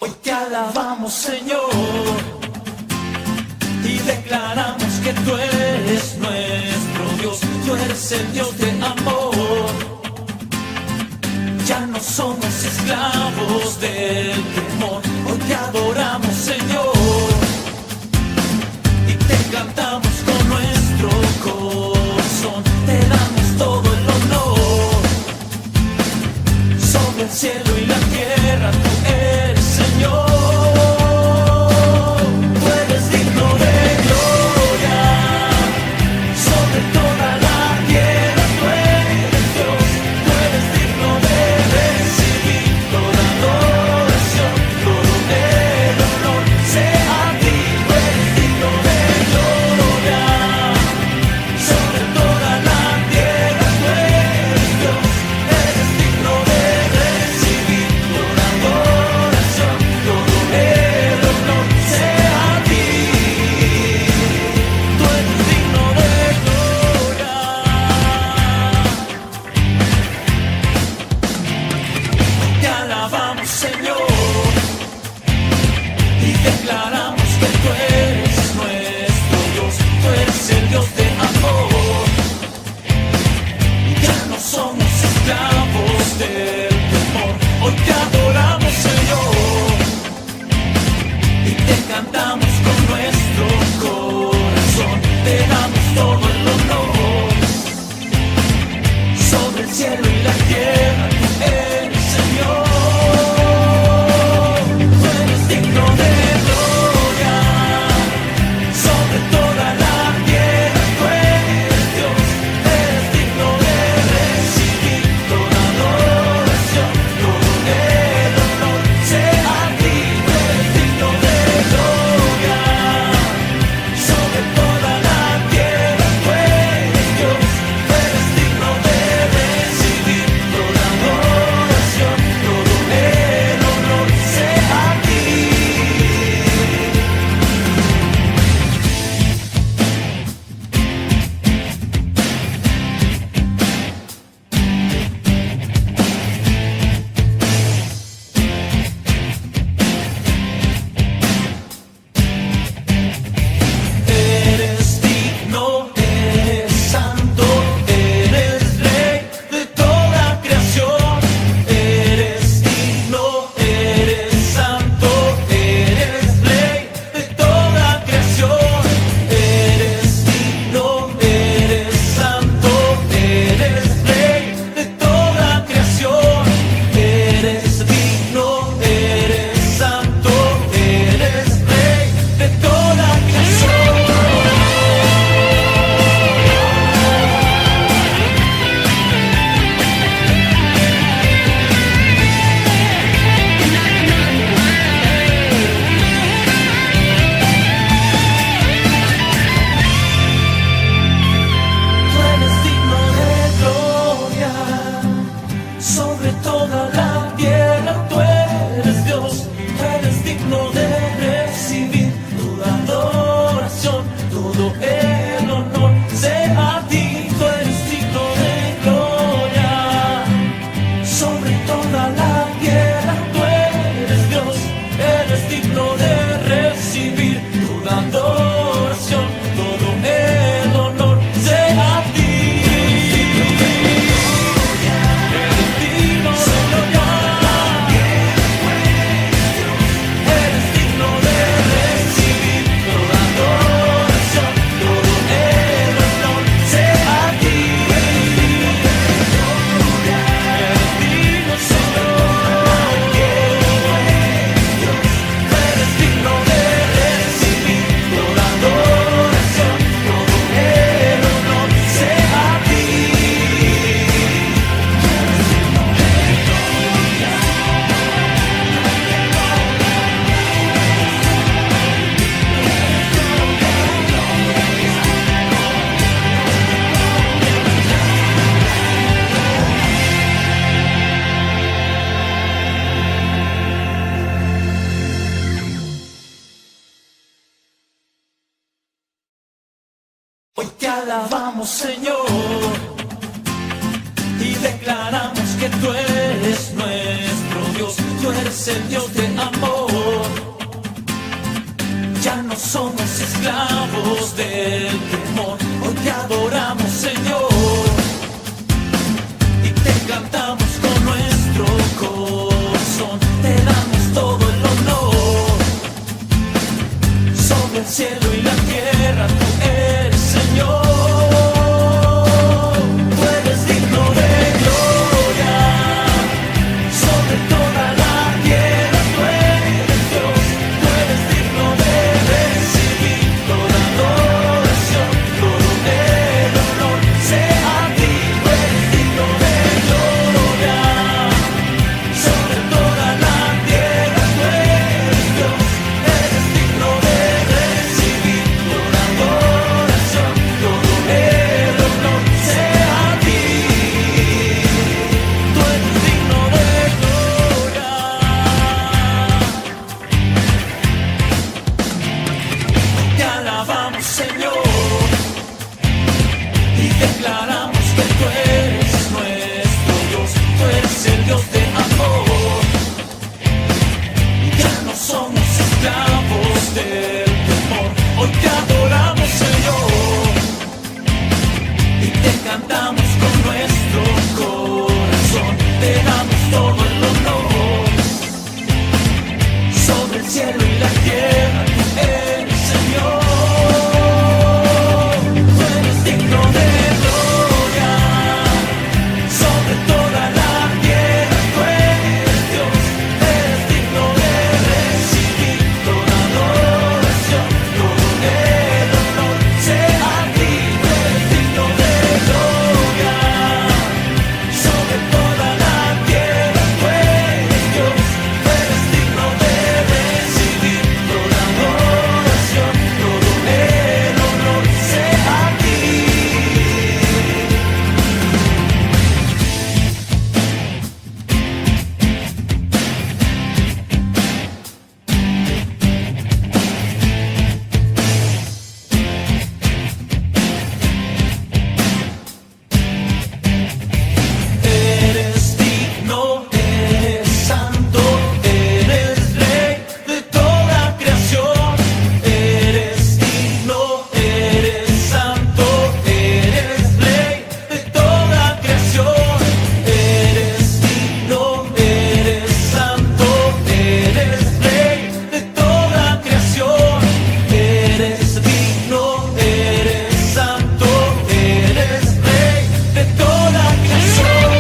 Hoy te alabamos, Señor, y declaramos que tú eres nuestro Dios. Tú eres el Dios de amor. Ya no somos esclavos del temor. Hoy te adoramos, Señor, y te cantamos con nuestro corazón. Te damos todo el honor sobre el cielo y la tierra. Tú eres Señor. Tú eres digno de gloria sobre toda la tierra. Tú eres Dios. Tú eres digno de recibir toda adoración, todo el honor sea a ti. Tú eres digno de gloria sobre toda la tierra. Tú eres Dios. Eres digno de recibir toda adoración, todo el honor sea a ti. Tú eres digno de gloria. Te alabamos, Señor, y declaramos que tú eres nuestro Dios. Tú eres el Dios de amor. Ya no somos esclavos del temor. Hoy te adoramos, Señor, y te cantamos con nuestro corazón. Te damos todo el honor sobre el cielo y la tierra. Tú eres Señor. Tú eres digno de gloria sobre toda la tierra. Tú eres Dios. Eres digno de recibir toda adoración, todo el honor sea a ti. Tú eres digno de gloria sobre toda la tierra. Tú eres Dios. Eres digno de recibir toda adoración, todo el honor sea a ti. Eres digno, eres santo, eres rey de toda creación. Eres digno, eres santo, eres rey de toda creación. Eres digno, eres santo, eres rey de toda creación. Eres digno, eres santo, eres rey de toda creación. Tú eres digno de gloria sobre toda la tierra. Tú eres Dios. Tú eres digno de recibir toda adoración, todo el honor sea a ti. Tú eres digno de gloria sobre toda la tierra. Tú eres Dios. Eres digno de recibir toda adoración, todo el honor sea a ti. Eres digno de gloria. Eres digno de recibir toda adoración, todo el honor sea a ti. Eres digno, Señor. Eres digno de recibir toda adoración, todo el honor sea a ti. Hoy te alabamos, Señor, y declaramos que tú eres nuestro Dios, tú eres el Dios de amor. Ya no somos esclavos del temor, hoy te adoramos, Señor, y te cantamos con nuestro corazón, te damos todo el honor. Sobre el cielo y la tierra, tú eres Señor. Tú eres digno de gloria, sobre toda la tierra, tú eres Dios. Tú eres digno de recibir toda adoración, todo el honor sea a ti. Tú eres digno de gloria, sobre toda la tierra, tú eres Dios. Eres digno de recibir toda adoración, todo el honor sea a ti. Tú eres digno de gloria. Te alabamos, Señor, y declaramos que tú eres nuestro Dios. Tú eres el Dios de amor. Ya no somos esclavos del temor, hoy te adoramos, Señor, y te cantamos con nuestro corazón, te damos todo el honor. Sobre el cielo y la tierra, tú eres Señor. Tú eres digno de gloria, sobre toda la tierra, tú eres Dios. Eres digno de recibir toda adoración, todo el honor sea a ti. Tú eres digno de gloria, sobre toda la tierra, tú eres Dios. Eres digno de recibir toda adoración, todo el honor sea a ti. Eres digno, eres santo, eres rey de toda creación. Eres digno, eres santo, eres rey de toda creación. Eres digno, eres santo, eres rey de toda creación. Eres digno, eres santo, eres rey de toda creación.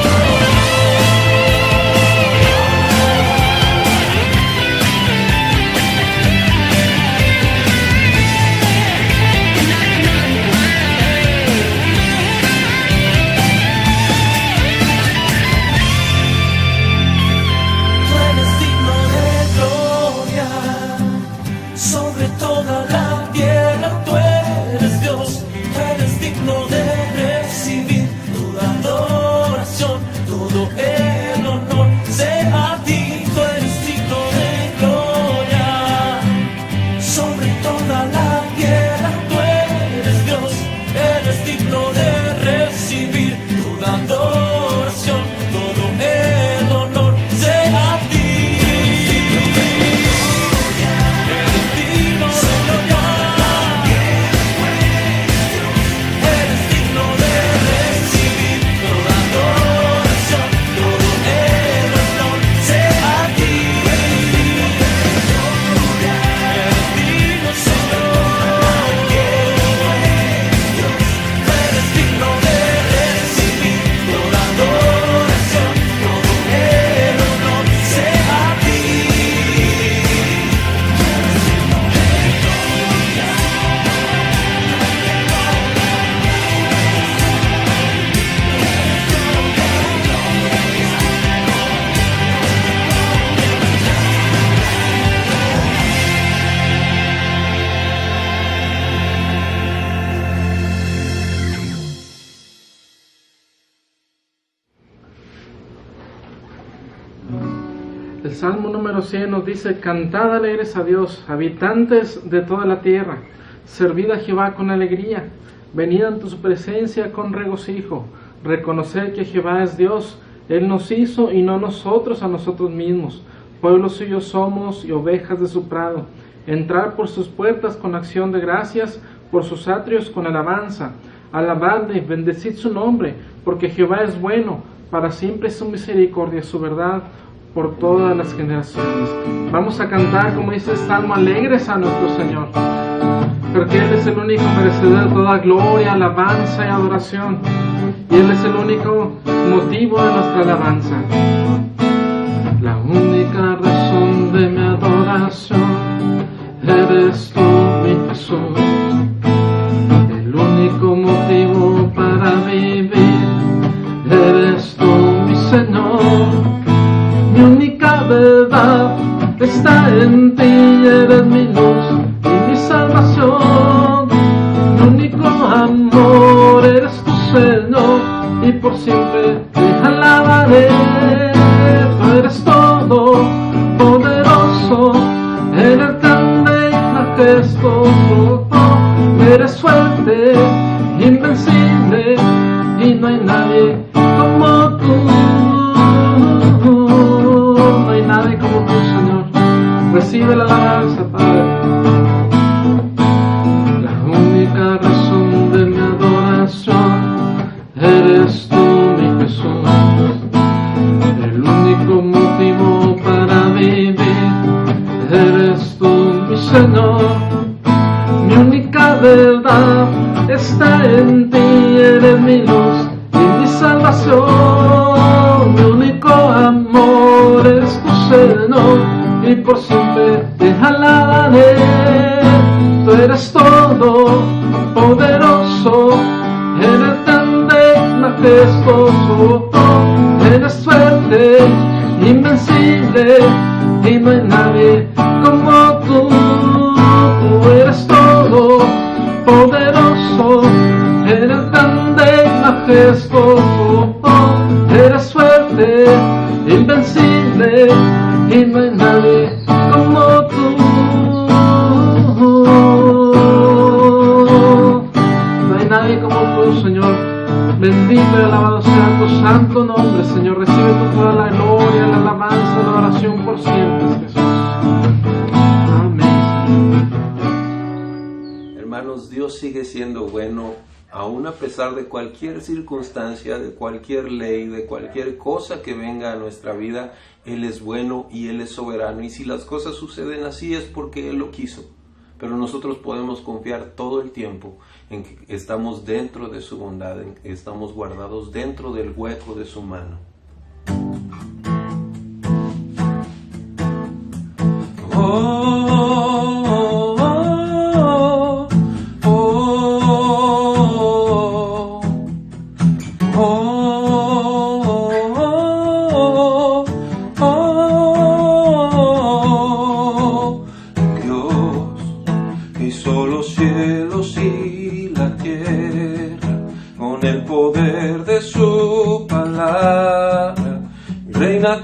Tú eres digno de gloria, sobre toda la tierra, tú eres Dios. Tú eres digno de recibir toda adoración, todo el honor sea a ti. Tú eres digno de gloria, sobre toda la tierra, tú eres Dios. Eres digno de recibir toda adoración, todo el honor sea a ti. Eres digno de gloria, eres digno de recibir toda adoración, todo el honor sea a ti. Eres digno, Señor, eres digno de recibir toda adoración, todo el honor sea a ti. El Salmo número 100 nos dice: Cantad alegres a Dios, habitantes de toda la tierra, servid a Jehová con alegría, venid ante su presencia con regocijo, reconoced que Jehová es Dios, Él nos hizo y no nosotros a nosotros mismos. Pueblo suyo somos y ovejas de su prado. Entrar por sus puertas con acción de gracias, por sus atrios con alabanza. Alabadle, bendecid su nombre, porque Jehová es bueno, para siempre es su misericordia, su verdad, por todas las generaciones. Vamos a cantar, como dice el Salmo, alegres a nuestro Señor, porque Él es el único merecedor de toda gloria, alabanza y adoración, y Él es el único motivo de nuestra alabanza. La única razón de mi adoración eres tú, mi Jesús. El único motivo para vivir eres tú, mi Señor. Mi única verdad está en ti, eres mi luz y mi salvación. Mi único amor eres tu Señor, y por siempre te alabaré. Tú eres todo poderoso, eres grande y majestuoso. Eres fuerte, invencible, y no hay nadie como tú. No hay nadie como tú, Señor. Recibe la alabanza, Padre. La única razón de mi adoración eres tú, mi Jesús. El único motivo para vivir eres tú, mi Señor. Mi única verdad está en ti, eres mi luz y mi salvación. Mi único amor es tu Señor, y por siempre te alabaré. Tú eres todo poderoso, eres grande, majestuoso. Eres fuerte, invencible, y no hay nadie como tú. Tú eres todo poderoso, eres grande y majestuoso. Eres fuerte, invencible, y no hay nadie como tú. No hay nadie como tú, Señor. Bendito y alabado sea tu santo nombre, Señor. Recibe tú toda la gloria, la alabanza, la oración por siempre, Jesús. Hermanos, Dios sigue siendo bueno, aún a pesar de cualquier circunstancia, de cualquier ley, de cualquier cosa que venga a nuestra vida. Él es bueno y Él es soberano, y si las cosas suceden así es porque Él lo quiso. Pero nosotros podemos confiar todo el tiempo en que estamos dentro de su bondad, en que estamos guardados dentro del hueco de su mano.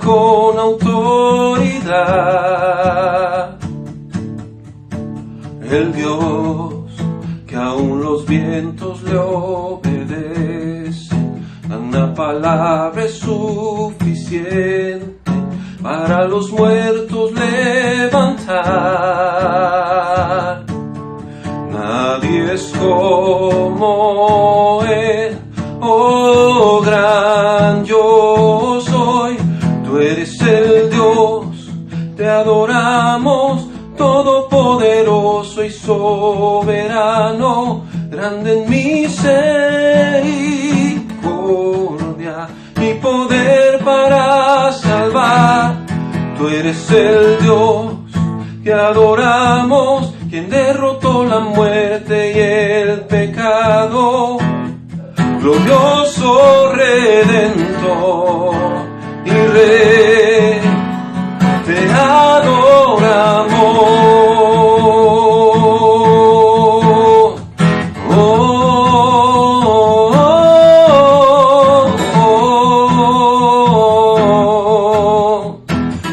Con autoridad, el Dios que aún los vientos le obedecen. Una palabra es suficiente para los muertos levantar. Nadie es como Él, oh gran yo soy. Tú eres el Dios, te adoramos, todopoderoso y soberano, grande en misericordia y poder para salvar. Tú eres el Dios que adoramos, quien derrotó la muerte y el pecado, glorioso Redentor y Rey, te adoramos. Oh, oh, oh,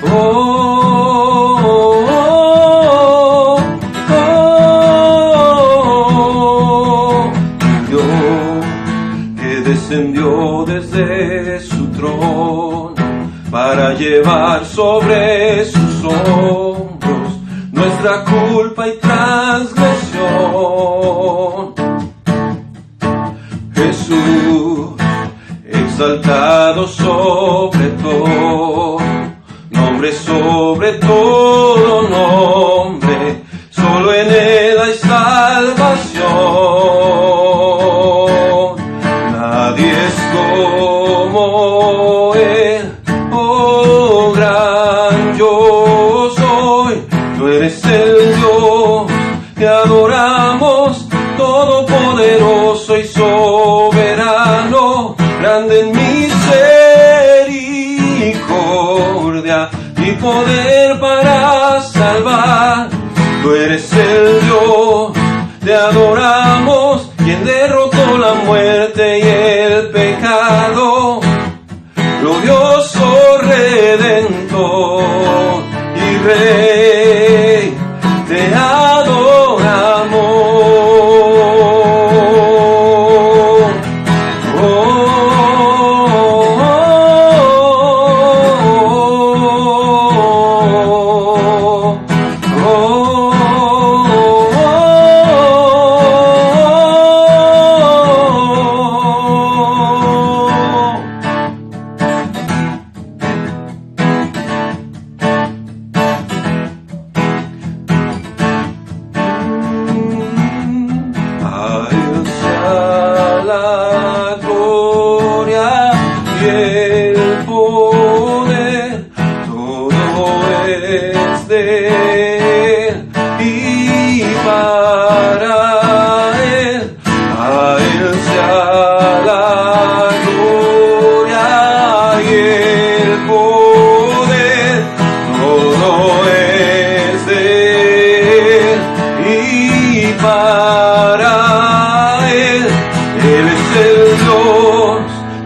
oh, oh, Dios que descendió desde su trono llevar sobre sus hombros nuestra culpa y transgresión. Jesús, exaltado sobre todo, nombre sobre todo nombre, solo en Él hay salvación. Nadie es como Él, oh gran yo soy. Tú eres el Dios que adoramos, todopoderoso y soberano, grande en misericordia y poder para salvar. Tú eres el Dios, te adoramos, quien derrotó la muerte y el pecado, glorioso Redentor y Rey, te adoramos.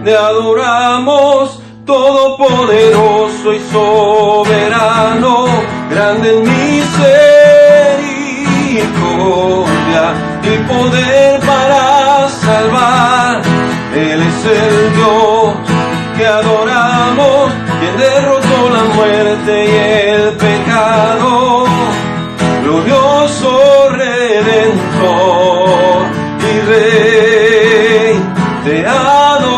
Te adoramos, todopoderoso y soberano, grande en misericordia y poder para salvar. Él es el Dios que adoramos, quien derrotó la muerte y el pecado, glorioso Redentor y Rey, te adoramos.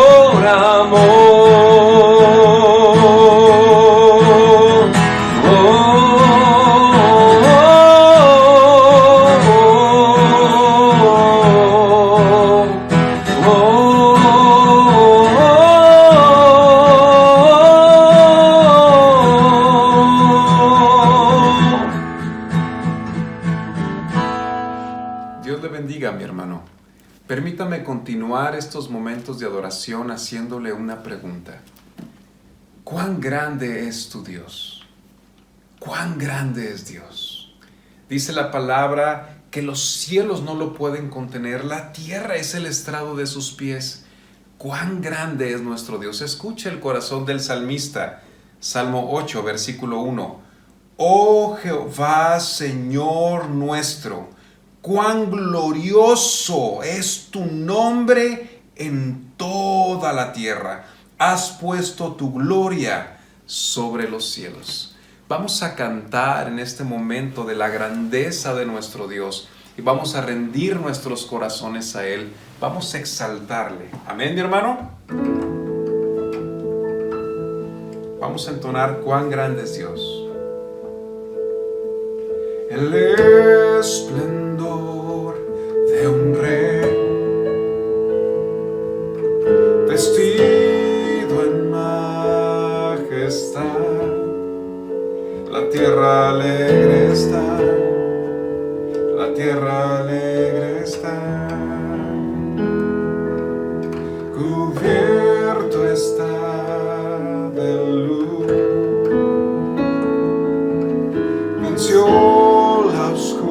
Dios le bendiga, mi hermano. Permítame continuar estos momentos de adoración haciéndole una pregunta. ¿Cuán grande es tu Dios? ¿Cuán grande es Dios? Dice la palabra que los cielos no lo pueden contener, la tierra es el estrado de sus pies. ¿Cuán grande es nuestro Dios? Escucha el corazón del salmista, Salmo 8, versículo 1. Oh Jehová, Señor nuestro, cuán glorioso es tu nombre en toda la tierra. Has puesto tu gloria sobre los cielos. Vamos a cantar en este momento de la grandeza de nuestro Dios y vamos a rendir nuestros corazones a Él. Vamos a exaltarle. Amén, mi hermano. Vamos a entonar cuán grande es Dios. El esplendor de un rey, vestido en majestad, la tierra alegre está, la tierra alegre está, cubierto está de luz, venció la oscuridad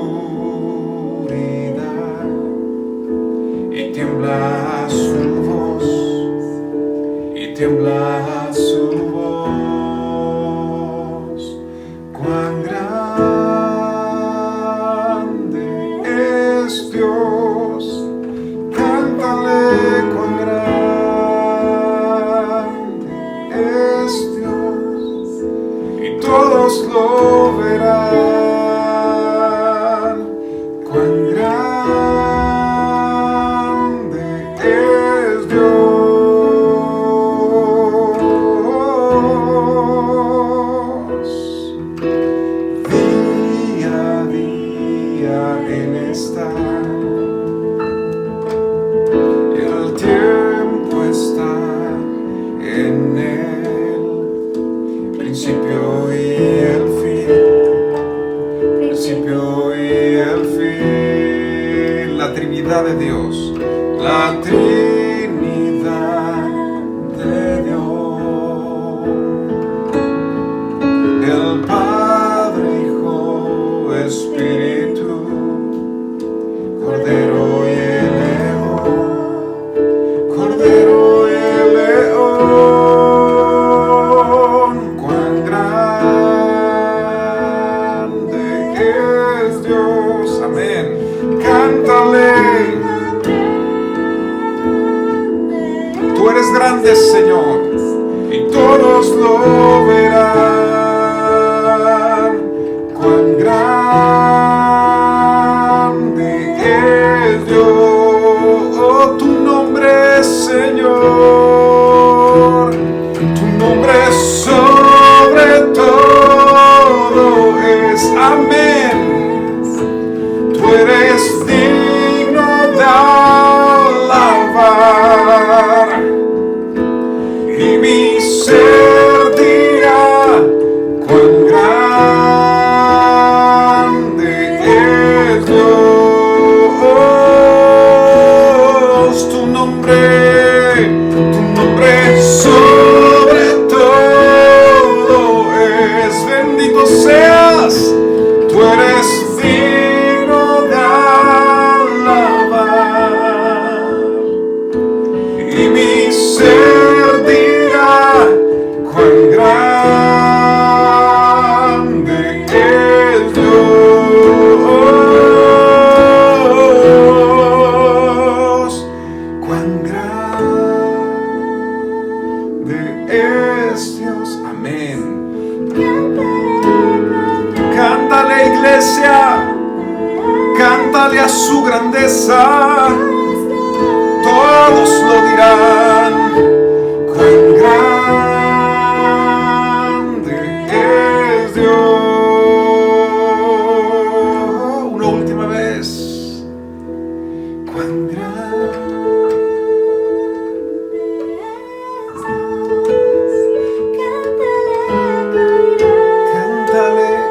y tiembla su voz, y tiembla su voz. Cuán grande es Dios, cántale cuán grande es Dios. Dios, la Trinidad de Dios, el Padre, Hijo, Espíritu, Cordero y el León, Cordero y el León, cuán grande es Dios, amén. Cántale, tú eres grande, Señor, y todos lo verán. Cuán grande es Dios, oh, tu nombre, Señor, tu nombre sobre todo es, amén. Tú eres digno de alabar, y mi ser dirá cuán grande es Dios. Tu nombre sobre todo es, bendito seas, tú eres digno de alabar, y mi ser dirá cuán grande es Dios, cuán grande es Dios, amén. Cántale, iglesia, cántale a su grandeza, todos lo dirán, cuán grande es Dios. Una última vez, cuán grande,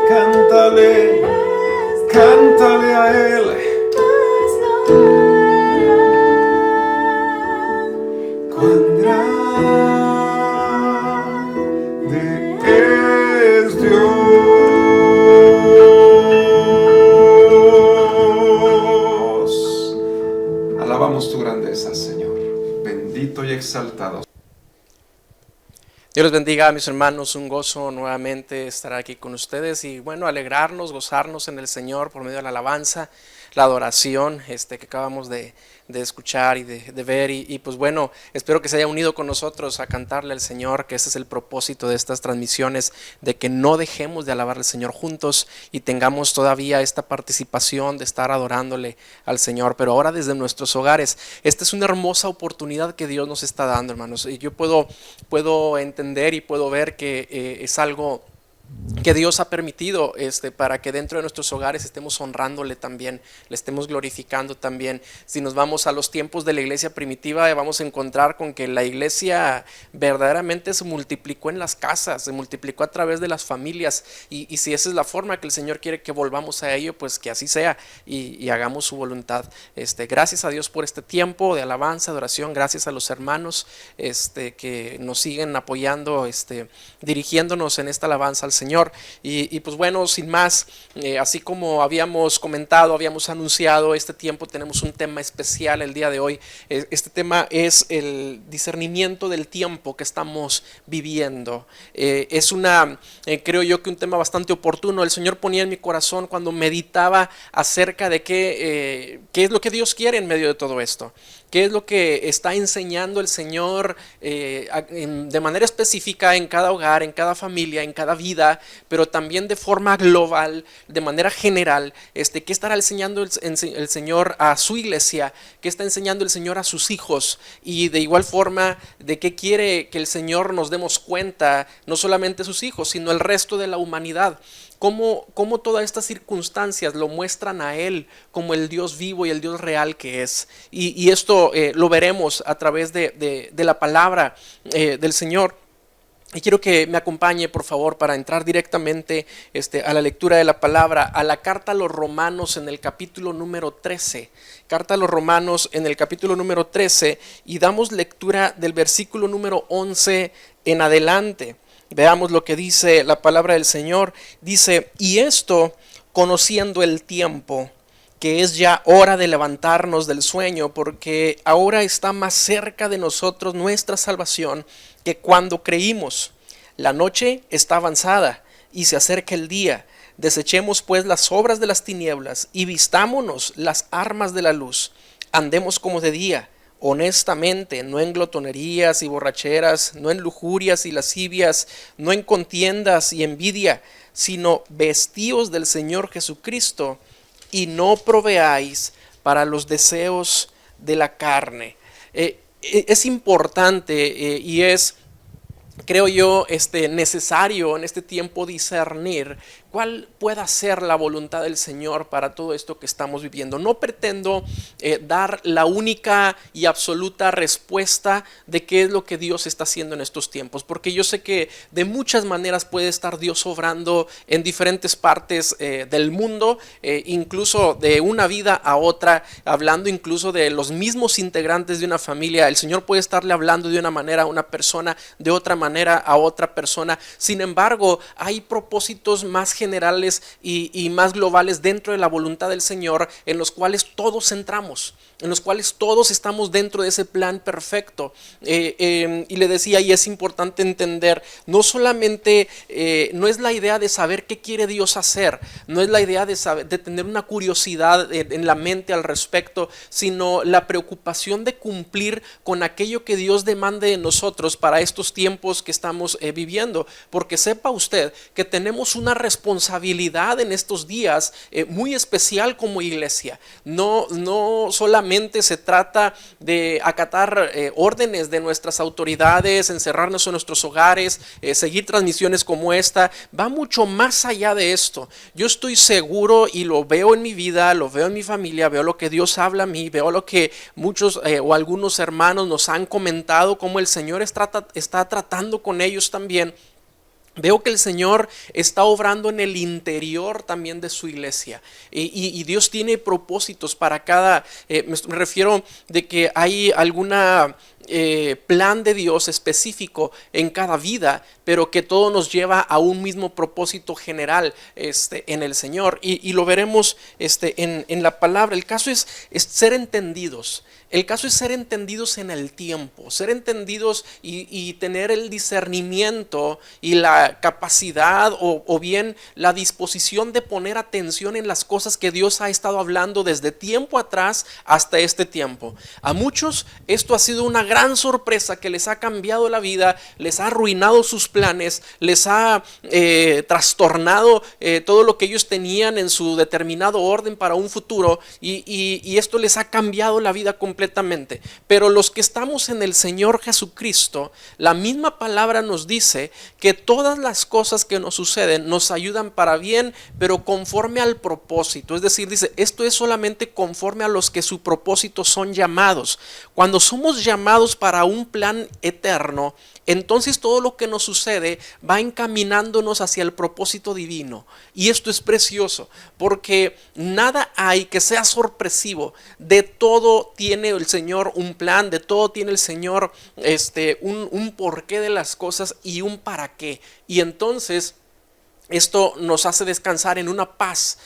cántale, cántale a Él. Cuán grande es Dios. Alabamos tu grandeza, Señor. Bendito y exaltado. Dios los bendiga, mis hermanos, un gozo nuevamente estar aquí con ustedes y bueno, alegrarnos, gozarnos en el Señor por medio de la alabanza, la adoración que acabamos de escuchar y de ver y pues bueno, espero que se haya unido con nosotros a cantarle al Señor, que ese es el propósito de estas transmisiones, de que no dejemos de alabar al Señor juntos y tengamos todavía esta participación de estar adorándole al Señor, pero ahora desde nuestros hogares. Esta es una hermosa oportunidad que Dios nos está dando, hermanos, y yo puedo entender y puedo ver que es algo que Dios ha permitido para que dentro de nuestros hogares estemos honrándole también, le estemos glorificando también. Si nos vamos a los tiempos de la iglesia primitiva, vamos a encontrar con que la iglesia verdaderamente se multiplicó en las casas, se multiplicó a través de las familias y si esa es la forma que el Señor quiere que volvamos a ello, pues que así sea y hagamos su voluntad. Gracias a Dios por este tiempo de alabanza, de oración, gracias a los hermanos que nos siguen apoyando, dirigiéndonos en esta alabanza al Señor. Y pues bueno, sin más, así como habíamos comentado, habíamos anunciado, este tiempo tenemos un tema especial el día de hoy. Este tema es el discernimiento del tiempo que estamos viviendo. Es creo yo que un tema bastante oportuno. El Señor ponía en mi corazón cuando meditaba acerca de qué es lo que Dios quiere en medio de todo esto. ¿Qué es lo que está enseñando el Señor de manera específica en cada hogar, en cada familia, en cada vida, pero también de forma global, de manera general? ¿Qué estará enseñando el Señor a su iglesia? ¿Qué está enseñando el Señor a sus hijos? Y de igual forma, ¿de qué quiere que el Señor nos demos cuenta, no solamente sus hijos, sino el resto de la humanidad? Cómo todas estas circunstancias lo muestran a Él como el Dios vivo y el Dios real que es. Y esto lo veremos a través de la palabra del Señor. Y quiero que me acompañe, por favor, para entrar directamente a la lectura de la palabra, a la carta a los Romanos en el capítulo número 13. Carta a los Romanos en el capítulo número 13, y damos lectura del versículo número 11 en adelante. Veamos lo que dice la palabra del Señor. Dice: y esto, conociendo el tiempo, que es ya hora de levantarnos del sueño, porque ahora está más cerca de nosotros nuestra salvación que cuando creímos. La noche está avanzada y se acerca el día. Desechemos pues las obras de las tinieblas y vistámonos las armas de la luz. Andemos como de día, honestamente, no en glotonerías y borracheras, no en lujurias y lascivias, no en contiendas y envidia, sino vestíos del Señor Jesucristo, y no proveáis para los deseos de la carne. Es importante y es, creo yo, necesario en este tiempo discernir cuál pueda ser la voluntad del Señor para todo esto que estamos viviendo. No pretendo dar la única y absoluta respuesta de qué es lo que Dios está haciendo en estos tiempos, porque yo sé que de muchas maneras puede estar Dios obrando en diferentes partes del mundo, incluso de una vida a otra, hablando incluso de los mismos integrantes de una familia. El Señor puede estarle hablando de una manera a una persona, de otra manera a otra persona. Sin embargo, hay propósitos más generales y más globales dentro de la voluntad del Señor, en los cuales todos entramos, en los cuales todos estamos dentro de ese plan perfecto. Y le decía, y es importante entender, no solamente no es la idea de saber qué quiere Dios hacer, no es la idea de tener una curiosidad en la mente al respecto, sino la preocupación de cumplir con aquello que Dios demande de nosotros para estos tiempos que estamos viviendo. Porque sepa usted que tenemos una responsabilidad en estos días muy especial como iglesia. No solamente se trata de acatar órdenes de nuestras autoridades, encerrarnos en nuestros hogares, seguir transmisiones como esta. Va mucho más allá de esto. Yo estoy seguro, y lo veo en mi vida, lo veo en mi familia, veo lo que Dios habla a mí, veo lo que muchos o algunos hermanos nos han comentado, cómo el Señor está tratando con ellos también. Veo que el Señor está obrando en el interior también de su iglesia, y Dios tiene propósitos para cada, me refiero de que hay alguna plan de Dios específico en cada vida, pero que todo nos lleva a un mismo propósito general en el Señor, y lo veremos en la palabra. El caso es ser entendidos. El caso es ser entendidos en el tiempo, ser entendidos y tener el discernimiento y la capacidad o bien la disposición de poner atención en las cosas que Dios ha estado hablando desde tiempo atrás hasta este tiempo. A muchos esto ha sido una gran sorpresa que les ha cambiado la vida, les ha arruinado sus planes, les ha trastornado todo lo que ellos tenían en su determinado orden para un futuro, y esto les ha cambiado la vida completamente. Pero los que estamos en el Señor Jesucristo, la misma palabra nos dice que todas las cosas que nos suceden nos ayudan para bien, pero conforme al propósito. Es decir, dice, esto es solamente conforme a los que su propósito son llamados. Cuando somos llamados para un plan eterno, entonces todo lo que nos sucede va encaminándonos hacia el propósito divino. Y esto es precioso, porque nada hay que sea sorpresivo. De todo tiene el Señor un plan, de todo tiene el Señor un porqué de las cosas y un para qué. Y entonces esto nos hace descansar en una paz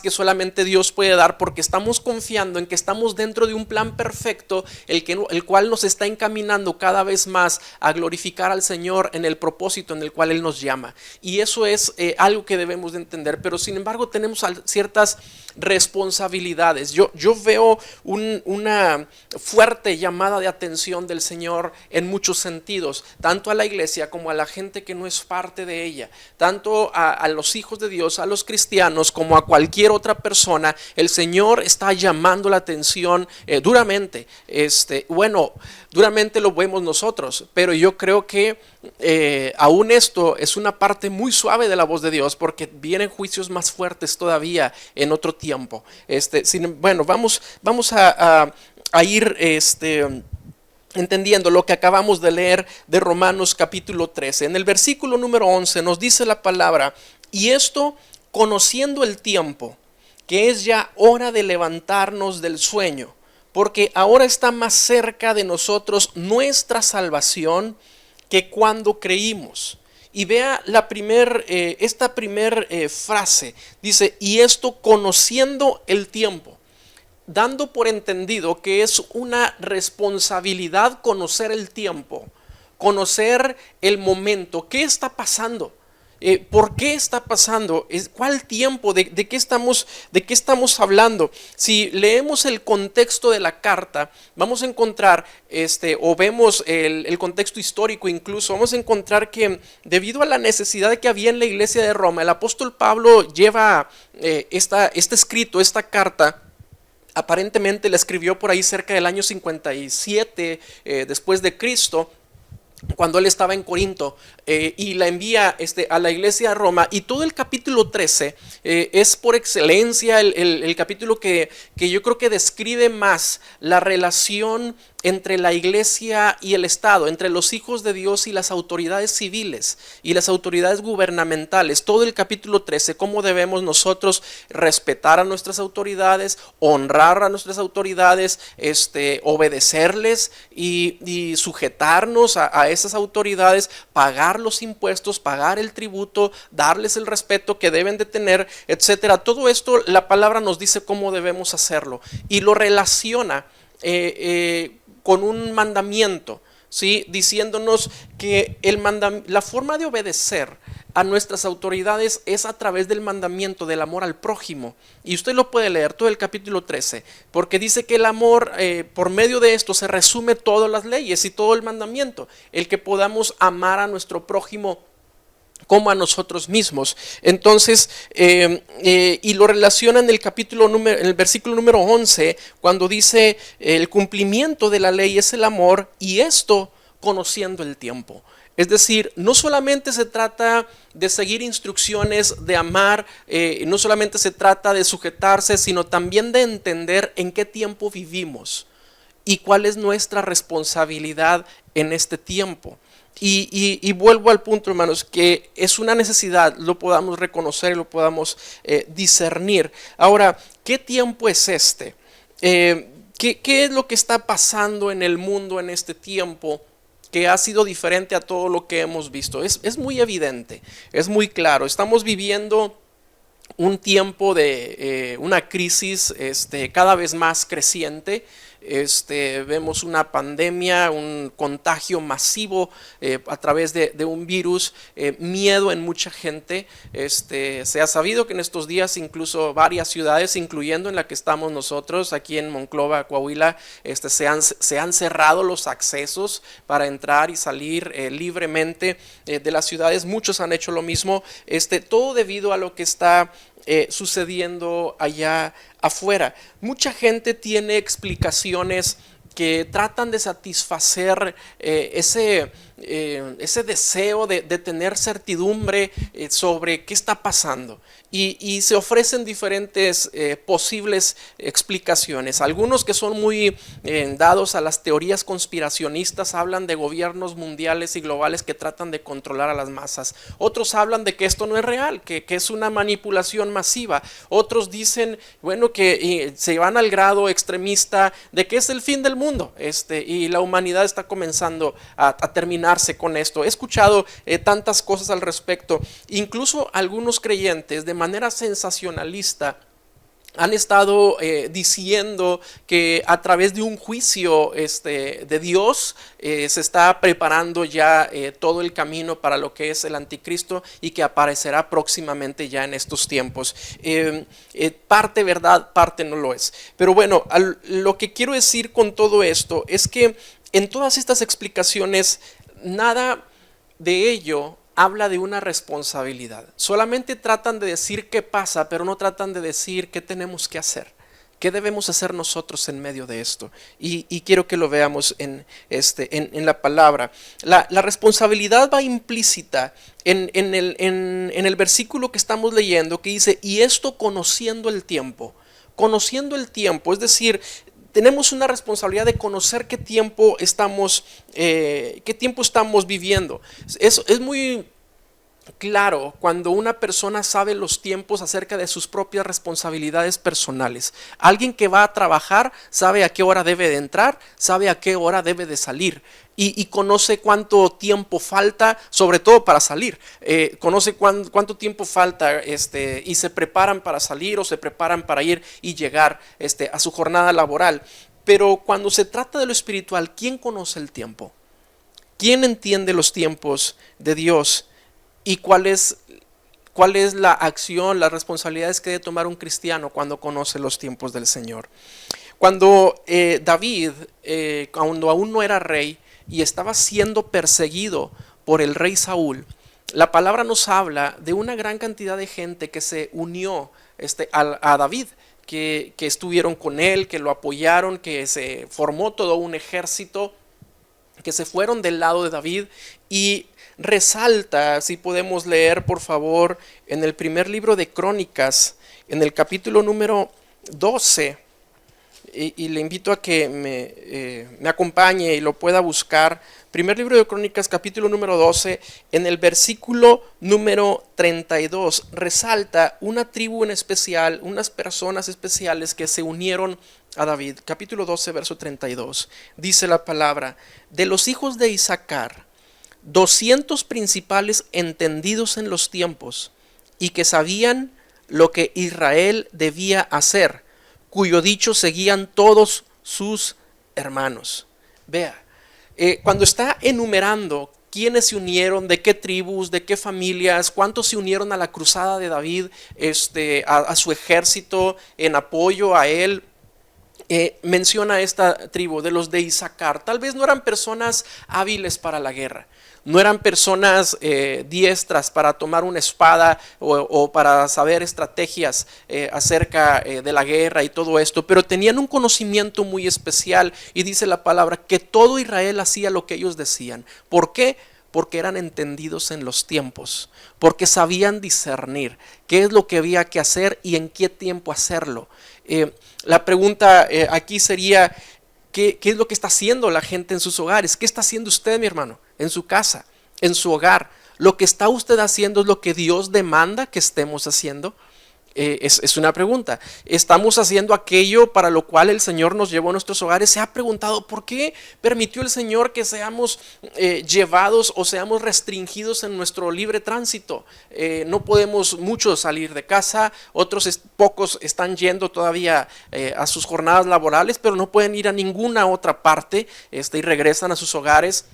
que solamente Dios puede dar, porque estamos confiando en que estamos dentro de un plan perfecto, el cual nos está encaminando cada vez más a glorificar al Señor en el propósito en el cual Él nos llama. Y eso es algo que debemos de entender, pero sin embargo tenemos ciertas responsabilidades. Yo veo una fuerte llamada de atención del Señor en muchos sentidos, tanto a la iglesia como a la gente que no es parte de ella, tanto a los hijos de Dios, a los cristianos, como a cualquier otra persona. El Señor está llamando la atención duramente. Duramente lo vemos nosotros, pero yo creo que aún esto es una parte muy suave de la voz de Dios, porque vienen juicios más fuertes todavía en otro tiempo. Vamos a ir entendiendo lo que acabamos de leer de Romanos capítulo 13. En el versículo número 11 nos dice la palabra: y esto conociendo el tiempo, que es ya hora de levantarnos del sueño, porque ahora está más cerca de nosotros nuestra salvación que cuando creímos. Y vea esta primer frase, dice: y esto conociendo el tiempo, dando por entendido que es una responsabilidad conocer el tiempo, conocer el momento, qué está pasando. ¿Por qué está pasando? ¿Cuál tiempo? ¿De qué estamos hablando? Si leemos el contexto de la carta, vamos a encontrar, o vemos el contexto histórico incluso, vamos a encontrar que debido a la necesidad que había en la iglesia de Roma, el apóstol Pablo lleva este escrito, esta carta. Aparentemente la escribió por ahí cerca del año 57 después de Cristo, cuando él estaba en Corinto, y la envía a la iglesia de Roma. Y todo el capítulo 13 es por excelencia el capítulo que yo creo que describe más la relación entre la iglesia y el Estado, entre los hijos de Dios y las autoridades civiles y las autoridades gubernamentales. Todo el capítulo 13, cómo debemos nosotros respetar a nuestras autoridades, honrar a nuestras autoridades, obedecerles y sujetarnos a esas autoridades, pagar los impuestos, pagar el tributo, darles el respeto que deben de tener, etcétera. Todo esto la palabra nos dice cómo debemos hacerlo y lo relaciona con un mandamiento, ¿sí? Diciéndonos que la forma de obedecer a nuestras autoridades es a través del mandamiento del amor al prójimo. Y usted lo puede leer todo el capítulo 13, porque dice que el amor, por medio de esto se resume todas las leyes y todo el mandamiento, el que podamos amar a nuestro prójimo como a nosotros mismos. Entonces, y lo relaciona en en el versículo número 11, cuando dice: el cumplimiento de la ley es el amor, y esto conociendo el tiempo. Es decir, no solamente se trata de seguir instrucciones, de amar, no solamente se trata de sujetarse, sino también de entender en qué tiempo vivimos y cuál es nuestra responsabilidad en este tiempo. Y vuelvo al punto, hermanos, que es una necesidad, lo podamos reconocer y lo podamos discernir. Ahora, ¿qué tiempo es este? ¿Qué es lo que está pasando en el mundo en este tiempo que ha sido diferente a todo lo que hemos visto? Es muy evidente, es muy claro. Estamos viviendo un tiempo de una crisis cada vez más creciente. Vemos una pandemia, un contagio masivo a través de un virus, miedo en mucha gente. Se ha sabido que en estos días incluso varias ciudades, incluyendo en la que estamos nosotros, aquí en Monclova, Coahuila, se han cerrado los accesos para entrar y salir libremente de las ciudades. Muchos han hecho lo mismo, todo debido a lo que está sucediendo allá afuera. Mucha gente tiene explicaciones que tratan de satisfacer ese deseo de tener certidumbre sobre qué está pasando. Y se ofrecen diferentes posibles explicaciones. Algunos que son muy dados a las teorías conspiracionistas hablan de gobiernos mundiales y globales que tratan de controlar a las masas. Otros hablan de que esto no es real, que es una manipulación masiva. Otros dicen, bueno, que se van al grado extremista de que es el fin del mundo, y la humanidad está comenzando a terminarse con esto. He escuchado tantas cosas al respecto. Incluso algunos creyentes de manera sensacionalista han estado diciendo que a través de un juicio de Dios se está preparando ya todo el camino para lo que es el anticristo y que aparecerá próximamente ya en estos tiempos. Parte verdad, parte no lo es. Pero bueno, lo que quiero decir con todo esto es que en todas estas explicaciones nada de ello habla de una responsabilidad. Solamente tratan de decir qué pasa, pero no tratan de decir qué tenemos que hacer. ¿Qué debemos hacer nosotros en medio de esto? Y quiero que lo veamos en la palabra. La responsabilidad va implícita en el versículo que estamos leyendo, que dice: y esto conociendo el tiempo. Conociendo el tiempo, es decir, tenemos una responsabilidad de conocer qué tiempo estamos viviendo. Es muy claro cuando una persona sabe los tiempos acerca de sus propias responsabilidades personales. Alguien que va a trabajar sabe a qué hora debe de entrar, sabe a qué hora debe de salir y conoce cuánto tiempo falta, sobre todo para salir. Conoce cuánto tiempo falta y se preparan para salir o se preparan para ir y llegar a su jornada laboral. Pero cuando se trata de lo espiritual, ¿quién conoce el tiempo? ¿Quién entiende los tiempos de Dios? ¿Y cuál es la acción, las responsabilidades que debe tomar un cristiano cuando conoce los tiempos del Señor? Cuando David, cuando aún no era rey y estaba siendo perseguido por el rey Saúl, la palabra nos habla de una gran cantidad de gente que se unió a David, que estuvieron con él, que lo apoyaron, que se formó todo un ejército, que se fueron del lado de David. Y resalta, si podemos leer por favor, en el primer libro de Crónicas, en el capítulo número 12, y le invito a que me acompañe y lo pueda buscar. Primer libro de Crónicas, capítulo número 12, en el versículo número 32, resalta una tribu en especial, unas personas especiales que se unieron a David. Capítulo 12, verso 32, dice la palabra: de los hijos de Isaacar, 200 principales entendidos en los tiempos y que sabían lo que Israel debía hacer, cuyo dicho seguían todos sus hermanos. Vea, cuando está enumerando quiénes se unieron, de qué tribus, de qué familias, cuántos se unieron a la cruzada de David, a su ejército en apoyo a él, menciona esta tribu de los de Isaacar. Tal vez no eran personas hábiles para la guerra, no eran personas diestras para tomar una espada o para saber estrategias acerca de la guerra y todo esto, pero tenían un conocimiento muy especial, y dice la palabra que todo Israel hacía lo que ellos decían. ¿Por qué? Porque eran entendidos en los tiempos, porque sabían discernir qué es lo que había que hacer y en qué tiempo hacerlo. La pregunta aquí sería: ¿qué es lo que está haciendo la gente en sus hogares? ¿Qué está haciendo usted, mi hermano, en su casa, en su hogar? ¿Lo que está usted haciendo es lo que Dios demanda que estemos haciendo? Es una pregunta. ¿Estamos haciendo aquello para lo cual el Señor nos llevó a nuestros hogares? ¿Se ha preguntado por qué permitió el Señor que seamos llevados o seamos restringidos en nuestro libre tránsito? No podemos muchos salir de casa, pocos están yendo todavía a sus jornadas laborales, pero no pueden ir a ninguna otra parte y regresan a sus hogares.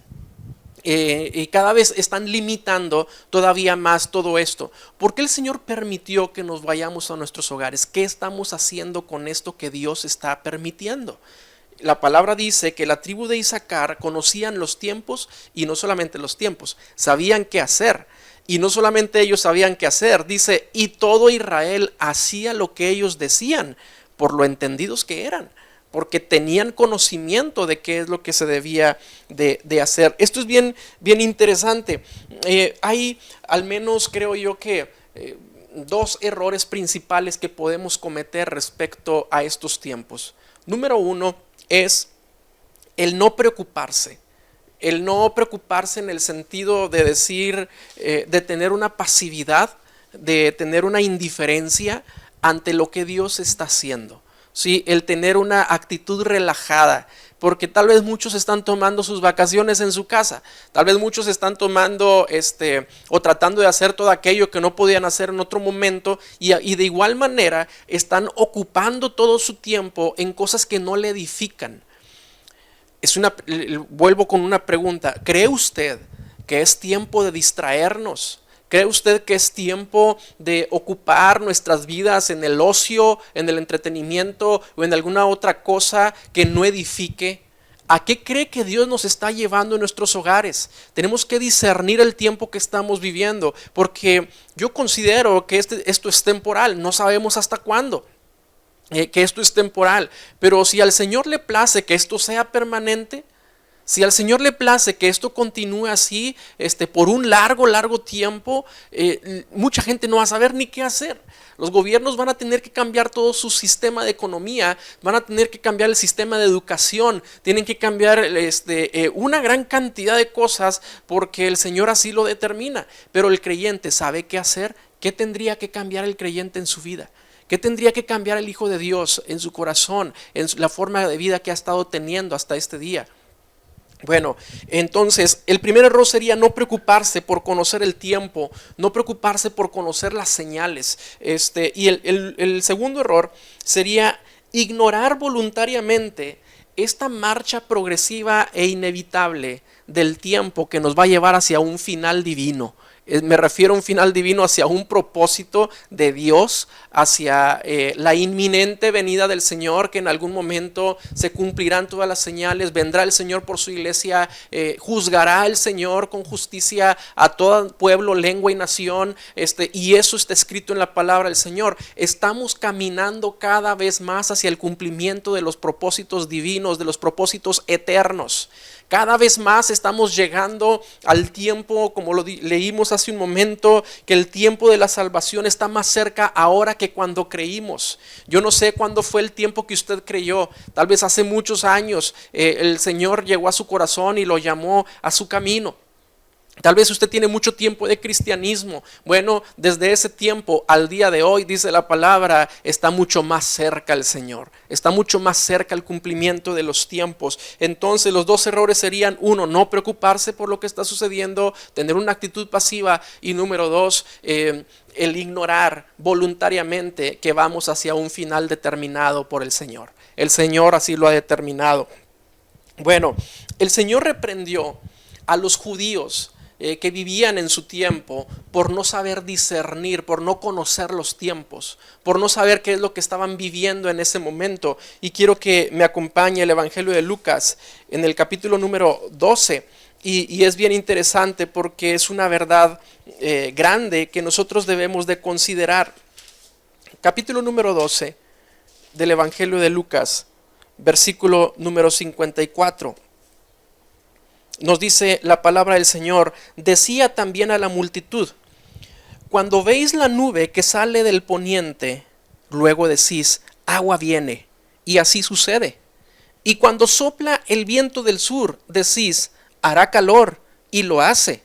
Y cada vez están limitando todavía más todo esto. ¿Por qué el Señor permitió que nos vayamos a nuestros hogares? ¿Qué estamos haciendo con esto que Dios está permitiendo? La palabra dice que la tribu de Isaacar conocían los tiempos, y no solamente los tiempos, sabían qué hacer. Y no solamente ellos sabían qué hacer, dice, y todo Israel hacía lo que ellos decían, por lo entendidos que eran, porque tenían conocimiento de qué es lo que se debía de hacer. Esto es bien interesante. Hay al menos, creo yo, que dos errores principales que podemos cometer respecto a estos tiempos. Número uno es el no preocuparse. El no preocuparse en el sentido de decir, de tener una pasividad, de tener una indiferencia ante lo que Dios está haciendo. Sí, el tener una actitud relajada, porque tal vez muchos están tomando sus vacaciones en su casa, tal vez muchos están tomando o tratando de hacer todo aquello que no podían hacer en otro momento, y de igual manera están ocupando todo su tiempo en cosas que no le edifican. Vuelvo con una pregunta: ¿cree usted que es tiempo de distraernos? ¿Cree usted que es tiempo de ocupar nuestras vidas en el ocio, en el entretenimiento o en alguna otra cosa que no edifique? ¿A qué cree que Dios nos está llevando en nuestros hogares? Tenemos que discernir el tiempo que estamos viviendo, porque yo considero que esto es temporal, no sabemos hasta cuándo. Que esto es temporal, pero si al Señor le place que esto sea permanente, Si al Señor le place que esto continúe así, por un largo tiempo, mucha gente no va a saber ni qué hacer. Los gobiernos van a tener que cambiar todo su sistema de economía, van a tener que cambiar el sistema de educación, tienen que cambiar una gran cantidad de cosas porque el Señor así lo determina. Pero el creyente sabe qué hacer. ¿Qué tendría que cambiar el creyente en su vida? ¿Qué tendría que cambiar el Hijo de Dios en su corazón, en la forma de vida que ha estado teniendo hasta este día? Bueno, entonces el primer error sería no preocuparse por conocer el tiempo, no preocuparse por conocer las señales. Y el segundo error sería ignorar voluntariamente esta marcha progresiva e inevitable del tiempo que nos va a llevar hacia un final divino. Me refiero a un final divino, hacia un propósito de Dios, hacia la inminente venida del Señor, que en algún momento se cumplirán todas las señales, vendrá el Señor por su iglesia, juzgará el Señor con justicia a todo pueblo, lengua y nación, y eso está escrito en la palabra del Señor. Estamos caminando cada vez más hacia el cumplimiento de los propósitos divinos, de los propósitos eternos. Cada vez más estamos llegando al tiempo, como lo leímos hace un momento, que el tiempo de la salvación está más cerca ahora que cuando creímos. Yo no sé cuándo fue el tiempo que usted creyó, tal vez hace muchos años el Señor llegó a su corazón y lo llamó a su camino. Tal vez usted tiene mucho tiempo de cristianismo. Bueno, desde ese tiempo al día de hoy, dice la palabra, está mucho más cerca el Señor. Está mucho más cerca el cumplimiento de los tiempos. Entonces los dos errores serían: uno, no preocuparse por lo que está sucediendo, tener una actitud pasiva. Y número dos, el ignorar voluntariamente que vamos hacia un final determinado por el Señor. El Señor así lo ha determinado. Bueno, el Señor reprendió a los judíos que vivían en su tiempo por no saber discernir, por no conocer los tiempos, por no saber qué es lo que estaban viviendo en ese momento. Y quiero que me acompañe el Evangelio de Lucas en el capítulo número 12. Y es bien interesante porque es una verdad grande que nosotros debemos de considerar. Capítulo número 12 del Evangelio de Lucas, versículo número 54. Nos dice la palabra del Señor: decía también a la multitud: cuando veis la nube que sale del poniente, luego decís, agua viene, y así sucede. Y cuando sopla el viento del sur, decís, hará calor, y lo hace.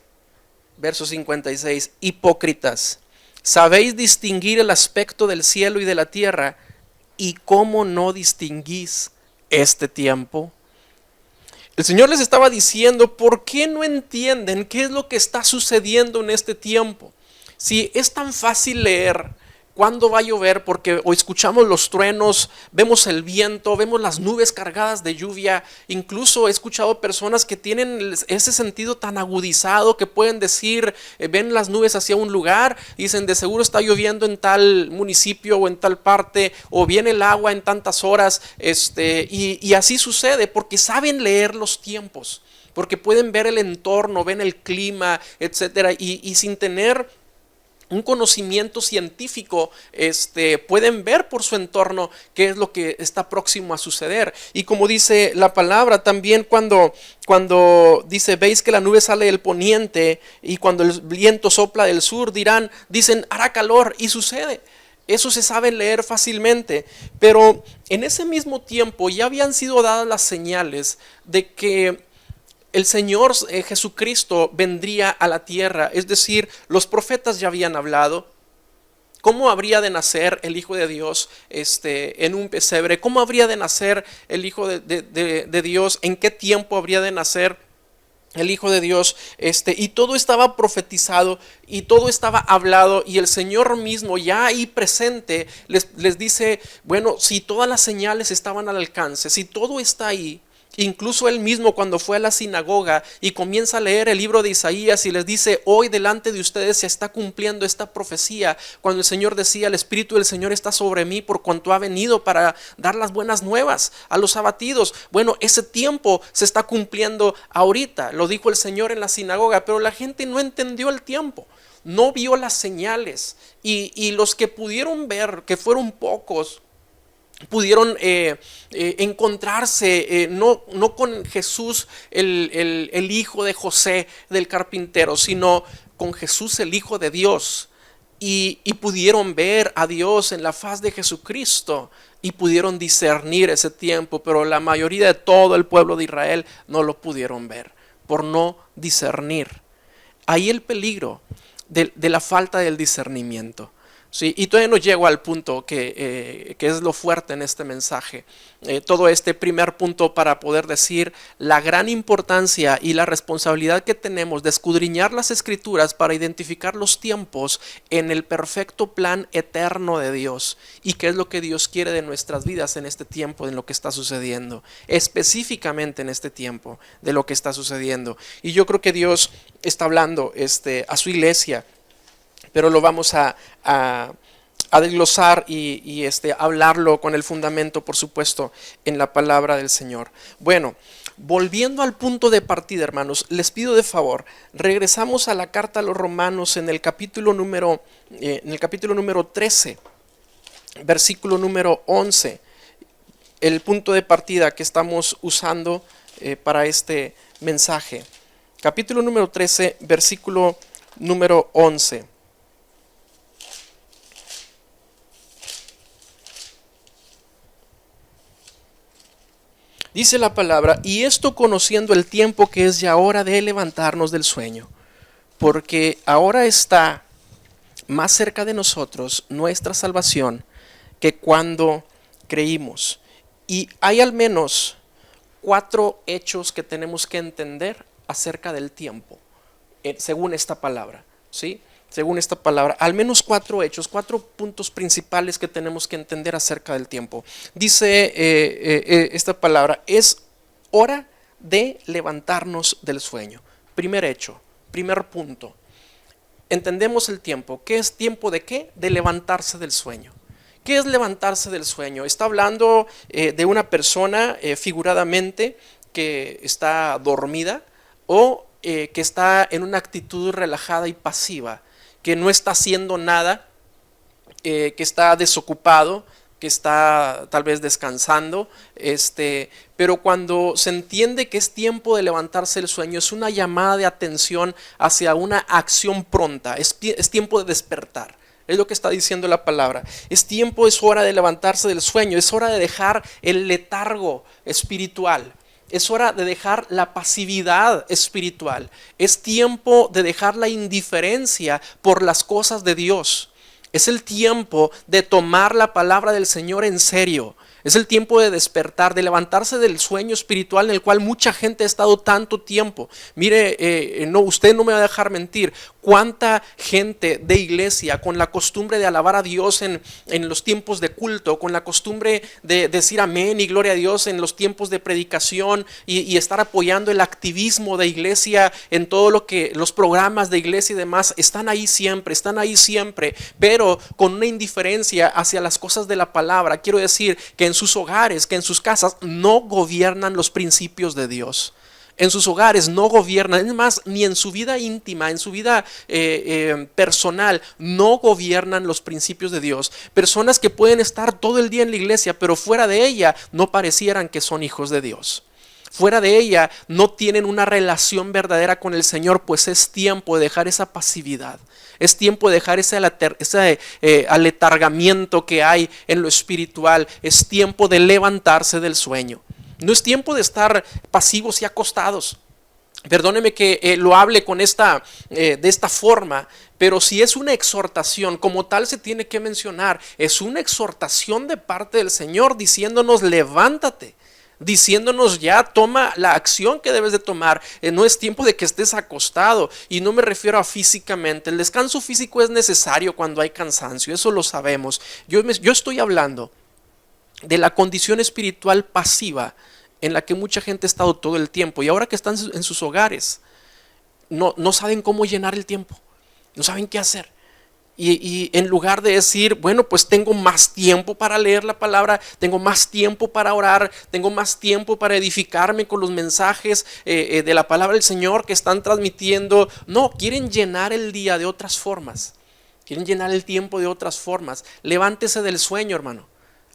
Verso 56, hipócritas, sabéis distinguir el aspecto del cielo y de la tierra, y cómo no distinguís este tiempo. El Señor les estaba diciendo: ¿por qué no entienden qué es lo que está sucediendo en este tiempo? Si es tan fácil leer cuándo va a llover, porque hoy escuchamos los truenos, vemos el viento, vemos las nubes cargadas de lluvia. Incluso he escuchado personas que tienen ese sentido tan agudizado que pueden decir, ven las nubes hacia un lugar y dicen, de seguro está lloviendo en tal municipio o en tal parte, o viene el agua en tantas horas, y así sucede porque saben leer los tiempos, porque pueden ver el entorno, ven el clima, etcétera, y sin tener un conocimiento científico, pueden ver por su entorno qué es lo que está próximo a suceder. Y como dice la palabra también, cuando dice, veis que la nube sale del poniente y cuando el viento sopla del sur, dicen, hará calor, y sucede. Eso se sabe leer fácilmente, pero en ese mismo tiempo ya habían sido dadas las señales de que el Señor Jesucristo vendría a la tierra. Es decir, los profetas ya habían hablado. ¿Cómo habría de nacer el Hijo de Dios en un pesebre? ¿Cómo habría de nacer el Hijo de Dios? ¿En qué tiempo habría de nacer el Hijo de Dios? Y todo estaba profetizado y todo estaba hablado, y el Señor mismo ya ahí presente les dice, bueno, si todas las señales estaban al alcance, si todo está ahí. Incluso él mismo, cuando fue a la sinagoga y comienza a leer el libro de Isaías y les dice, hoy delante de ustedes se está cumpliendo esta profecía, cuando el Señor decía, el Espíritu del Señor está sobre mí por cuanto ha venido para dar las buenas nuevas a los abatidos. Bueno, ese tiempo se está cumpliendo ahorita, lo dijo el Señor en la sinagoga, pero la gente no entendió el tiempo, no vio las señales, y los que pudieron ver, que fueron pocos, pudieron encontrarse no con Jesús el hijo de José del carpintero, sino con Jesús el Hijo de Dios, y pudieron ver a Dios en la faz de Jesucristo y pudieron discernir ese tiempo, pero la mayoría de todo el pueblo de Israel no lo pudieron ver por no discernir. Ahí el peligro de la falta del discernimiento. Sí, y todavía no llego al punto que es lo fuerte en este mensaje. Todo este primer punto para poder decir la gran importancia y la responsabilidad que tenemos de escudriñar las Escrituras para identificar los tiempos en el perfecto plan eterno de Dios y qué es lo que Dios quiere de nuestras vidas en este tiempo, en lo que está sucediendo, específicamente en este tiempo de lo que está sucediendo. Y yo creo que Dios está hablando a su iglesia, pero lo vamos a desglosar y hablarlo con el fundamento, por supuesto, en la palabra del Señor. Bueno, volviendo al punto de partida, hermanos, les pido de favor, regresamos a la carta a los Romanos en el capítulo número 13, versículo número 11, el punto de partida que estamos usando para este mensaje. Capítulo número 13, versículo número 11. Dice la palabra: y esto conociendo el tiempo que es ya hora de levantarnos del sueño, porque ahora está más cerca de nosotros nuestra salvación que cuando creímos. Y hay al menos 4 hechos que tenemos que entender acerca del tiempo, según esta palabra, ¿sí? Según esta palabra, al menos 4 hechos, 4 puntos principales que tenemos que entender acerca del tiempo. Dice esta palabra: es hora de levantarnos del sueño. Primer hecho, primer punto. Entendemos el tiempo. ¿Qué es tiempo de qué? De levantarse del sueño. ¿Qué es levantarse del sueño? Está hablando de una persona figuradamente que está dormida o que está en una actitud relajada y pasiva, que no está haciendo nada, que está desocupado, que está tal vez descansando, pero cuando se entiende que es tiempo de levantarse del sueño, es una llamada de atención hacia una acción pronta, es tiempo de despertar. Es lo que está diciendo la palabra. Es hora de levantarse del sueño, es hora de dejar el letargo espiritual. Es hora de dejar la pasividad espiritual. Es tiempo de dejar la indiferencia por las cosas de Dios. Es el tiempo de tomar la palabra del Señor en serio. Es el tiempo de despertar, de levantarse del sueño espiritual en el cual mucha gente ha estado tanto tiempo. Mire, usted no me va a dejar mentir. Cuánta gente de iglesia con la costumbre de alabar a Dios en los tiempos de culto, con la costumbre de decir amén y gloria a Dios en los tiempos de predicación y estar apoyando el activismo de iglesia en todo lo que los programas de iglesia y demás, están ahí siempre, pero con una indiferencia hacia las cosas de la palabra. Quiero decir que en sus hogares, que en sus casas no gobiernan los principios de Dios. En sus hogares no gobiernan, es más, ni en su vida íntima, en su vida personal, no gobiernan los principios de Dios. Personas que pueden estar todo el día en la iglesia, pero fuera de ella no parecieran que son hijos de Dios. Fuera de ella no tienen una relación verdadera con el Señor, pues es tiempo de dejar esa pasividad. Es tiempo de dejar ese aletargamiento que hay en lo espiritual. Es tiempo de levantarse del sueño. No es tiempo de estar pasivos y acostados. Perdóneme que lo hable de esta forma, pero si es una exhortación, como tal se tiene que mencionar. Es una exhortación de parte del Señor diciéndonos: levántate. Diciéndonos: ya toma la acción que debes de tomar. No es tiempo de que estés acostado, y no me refiero a físicamente. El descanso físico es necesario cuando hay cansancio, eso lo sabemos. Yo estoy hablando de la condición espiritual pasiva en la que mucha gente ha estado todo el tiempo, y ahora que están en sus hogares no saben cómo llenar el tiempo, no saben qué hacer. Y en lugar de decir: bueno, pues tengo más tiempo para leer la palabra, tengo más tiempo para orar, tengo más tiempo para edificarme con los mensajes de la palabra del Señor que están transmitiendo. No, quieren llenar el día de otras formas, quieren llenar el tiempo de otras formas. Levántese del sueño, hermano.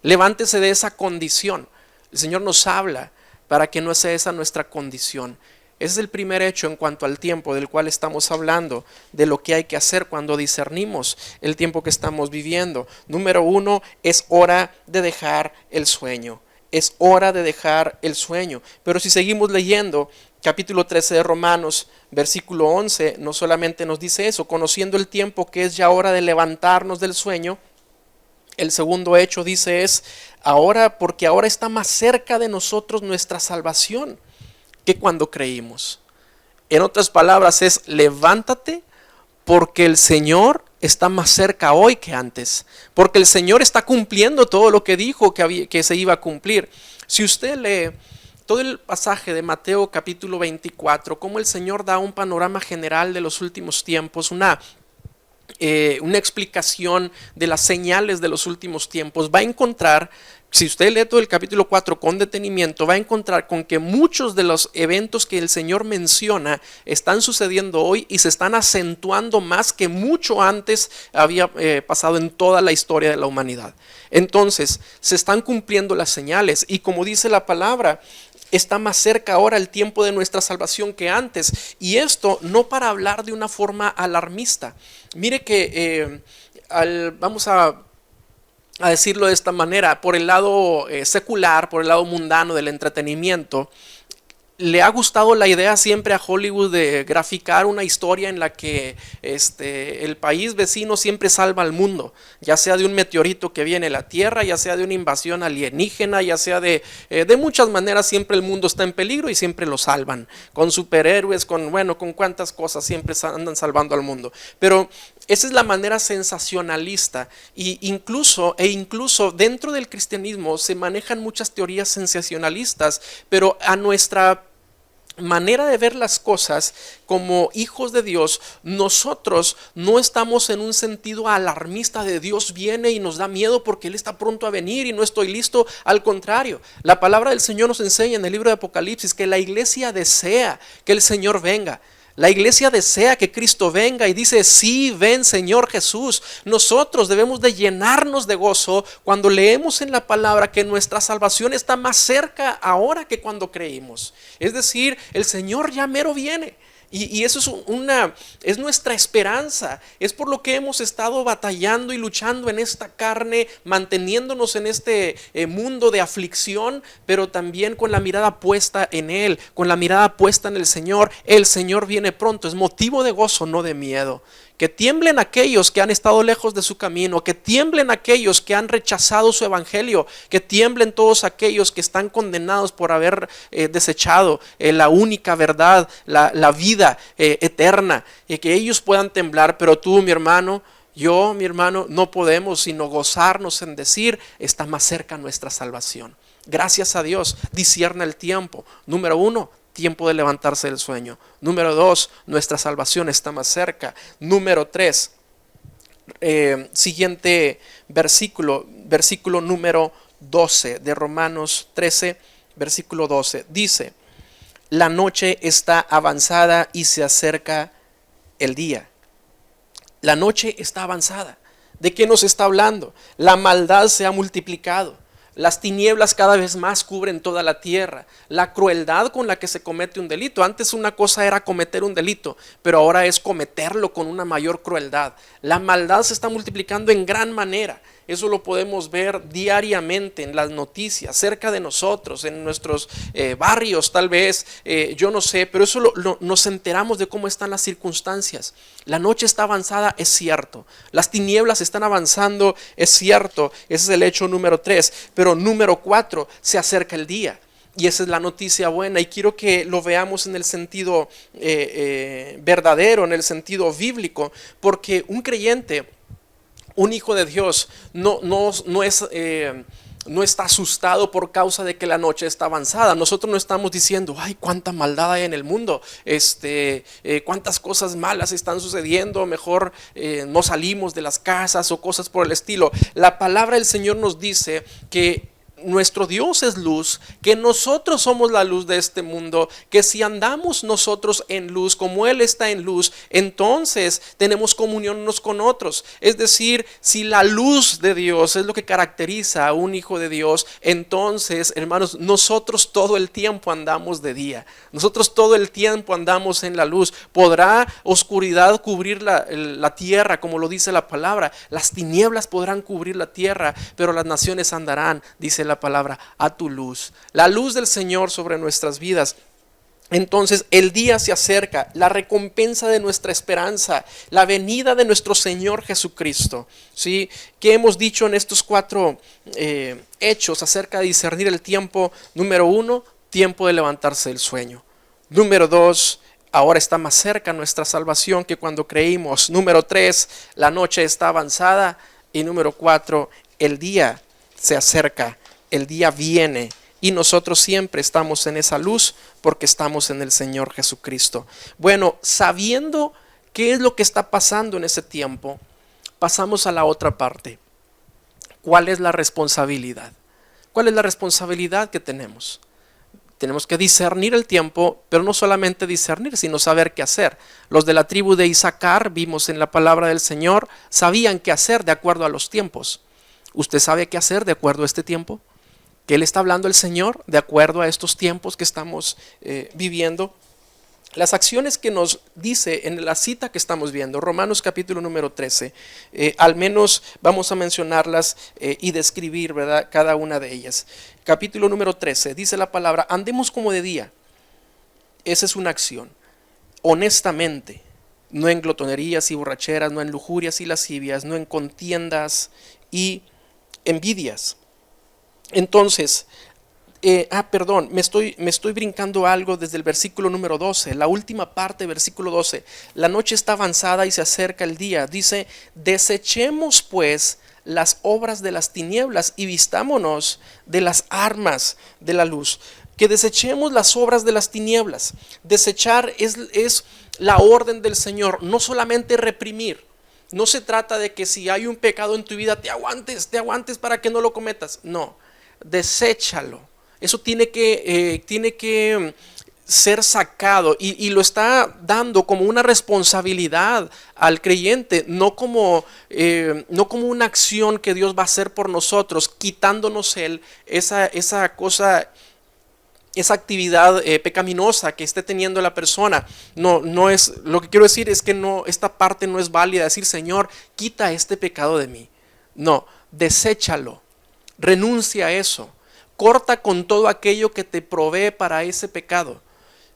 Levántese de esa condición. El Señor nos habla para que no sea esa nuestra condición. Ese es el primer hecho en cuanto al tiempo del cual estamos hablando, de lo que hay que hacer cuando discernimos el tiempo que estamos viviendo. Número 1, es hora de dejar el sueño. Es hora de dejar el sueño. Pero si seguimos leyendo, capítulo 13 de Romanos, versículo 11, no solamente nos dice eso, conociendo el tiempo que es ya hora de levantarnos del sueño. El segundo hecho dice es, porque ahora está más cerca de nosotros nuestra salvación que cuando creímos. En otras palabras es, levántate porque el Señor está más cerca hoy que antes, porque el Señor está cumpliendo todo lo que dijo que se iba a cumplir. Si usted lee todo el pasaje de Mateo capítulo 24, cómo el Señor da un panorama general de los últimos tiempos, una explicación de las señales de los últimos tiempos, va a encontrar, si usted lee todo el capítulo 4 con detenimiento, va a encontrar con que muchos de los eventos que el Señor menciona están sucediendo hoy y se están acentuando más que mucho antes había pasado en toda la historia de la humanidad. Entonces, se están cumpliendo las señales y como dice la palabra, está más cerca ahora el tiempo de nuestra salvación que antes. Y esto no para hablar de una forma alarmista. Mire que vamos a decirlo de esta manera, por el lado secular, por el lado mundano del entretenimiento, le ha gustado la idea siempre a Hollywood de graficar una historia en la que el país vecino siempre salva al mundo, ya sea de un meteorito que viene a la Tierra, ya sea de una invasión alienígena, ya sea de muchas maneras siempre el mundo está en peligro y siempre lo salvan, con superhéroes, con cuántas cosas siempre andan salvando al mundo. Pero esa es la manera sensacionalista e incluso dentro del cristianismo se manejan muchas teorías sensacionalistas, pero a nuestra manera de ver las cosas como hijos de Dios, nosotros no estamos en un sentido alarmista de Dios viene y nos da miedo porque Él está pronto a venir y no estoy listo. Al contrario, la palabra del Señor nos enseña en el libro de Apocalipsis que la iglesia desea que el Señor venga. La iglesia desea que Cristo venga y dice, sí, ven Señor Jesús. Nosotros debemos de llenarnos de gozo cuando leemos en la palabra que nuestra salvación está más cerca ahora que cuando creímos. Es decir, el Señor ya mero viene. Y eso es nuestra esperanza, es por lo que hemos estado batallando y luchando en esta carne, manteniéndonos en este mundo de aflicción, pero también con la mirada puesta en Él, con la mirada puesta en el Señor. El Señor viene pronto, es motivo de gozo, no de miedo. Que tiemblen aquellos que han estado lejos de su camino, que tiemblen aquellos que han rechazado su evangelio, que tiemblen todos aquellos que están condenados por haber desechado la única verdad, la vida eterna, y que ellos puedan temblar. Pero tú, mi hermano, yo, mi hermano, no podemos sino gozarnos en decir, está más cerca nuestra salvación. Gracias a Dios, discierna el tiempo. Número 1, tiempo de levantarse del sueño. Número 2, nuestra salvación está más cerca. Número 3, siguiente versículo número 12 de Romanos 13, versículo 12. Dice, la noche está avanzada y se acerca el día. La noche está avanzada. ¿De qué nos está hablando? La maldad se ha multiplicado. Las tinieblas cada vez más cubren toda la tierra. La crueldad con la que se comete un delito. Antes una cosa era cometer un delito, pero ahora es cometerlo con una mayor crueldad. La maldad se está multiplicando en gran manera. Eso lo podemos ver diariamente en las noticias, cerca de nosotros, en nuestros barrios tal vez, yo no sé, pero eso nos enteramos de cómo están las circunstancias. La noche está avanzada, es cierto. Las tinieblas están avanzando, es cierto. Ese es el hecho número 3. Pero número 4, se acerca el día. Y esa es la noticia buena y quiero que lo veamos en el sentido verdadero, en el sentido bíblico, porque un creyente, un hijo de Dios no está asustado por causa de que la noche está avanzada. Nosotros no estamos diciendo, ay, cuánta maldad hay en el mundo, cuántas cosas malas están sucediendo, mejor no salimos de las casas o cosas por el estilo. La palabra del Señor nos dice que nuestro Dios es luz, que nosotros somos la luz de este mundo, que si andamos nosotros en luz como Él está en luz, entonces tenemos comunión unos con otros. Es decir, si la luz de Dios es lo que caracteriza a un hijo de Dios, entonces, hermanos, nosotros todo el tiempo andamos de día, nosotros todo el tiempo andamos en la luz. Podrá oscuridad cubrir la tierra, como lo dice la palabra, las tinieblas podrán cubrir la tierra, pero las naciones andarán, dice la palabra, a tu luz. La luz del Señor sobre nuestras vidas. Entonces el día se acerca, la recompensa de nuestra esperanza, la venida de nuestro Señor Jesucristo. ¿Sí? ¿Qué hemos dicho en estos 4 hechos acerca de discernir el tiempo? Número 1, tiempo de levantarse del sueño. Número 2, ahora está más cerca nuestra salvación que cuando creímos. Número 3, la noche está avanzada. Y número 4, el día se acerca, el día viene. Y nosotros siempre estamos en esa luz porque estamos en el Señor Jesucristo. Bueno, sabiendo qué es lo que está pasando en ese tiempo, pasamos a la otra parte. ¿Cuál es la responsabilidad? ¿Cuál es la responsabilidad que tenemos? Tenemos que discernir el tiempo, pero no solamente discernir, sino saber qué hacer. Los de la tribu de Isaacar, vimos en la palabra del Señor, sabían qué hacer de acuerdo a los tiempos. ¿Usted sabe qué hacer de acuerdo a este tiempo? ¿Qué le está hablando el Señor de acuerdo a estos tiempos que estamos viviendo? Las acciones que nos dice en la cita que estamos viendo, Romanos capítulo número 13, al menos vamos a mencionarlas y describir, ¿verdad?, cada una de ellas. Capítulo número 13, dice la palabra, andemos como de día. Esa es una acción. Honestamente, no en glotonerías y borracheras, no en lujurias y lascivias, no en contiendas y envidias. Entonces, me estoy brincando algo desde el versículo número 12, la última parte, versículo 12. La noche está avanzada y se acerca el día. Dice, desechemos pues las obras de las tinieblas y vistámonos de las armas de la luz. Que desechemos las obras de las tinieblas. Desechar es la orden del Señor, no solamente reprimir. No se trata de que si hay un pecado en tu vida te aguantes para que no lo cometas. No. Deséchalo. Eso tiene que ser sacado y lo está dando como una responsabilidad al creyente, no como una acción que Dios va a hacer por nosotros, quitándonos esa actividad pecaminosa que esté teniendo la persona. No es, lo que quiero decir es que esta parte no es válida, decir, Señor, quita este pecado de mí. No, deséchalo. Renuncia a eso, corta con todo aquello que te provee para ese pecado,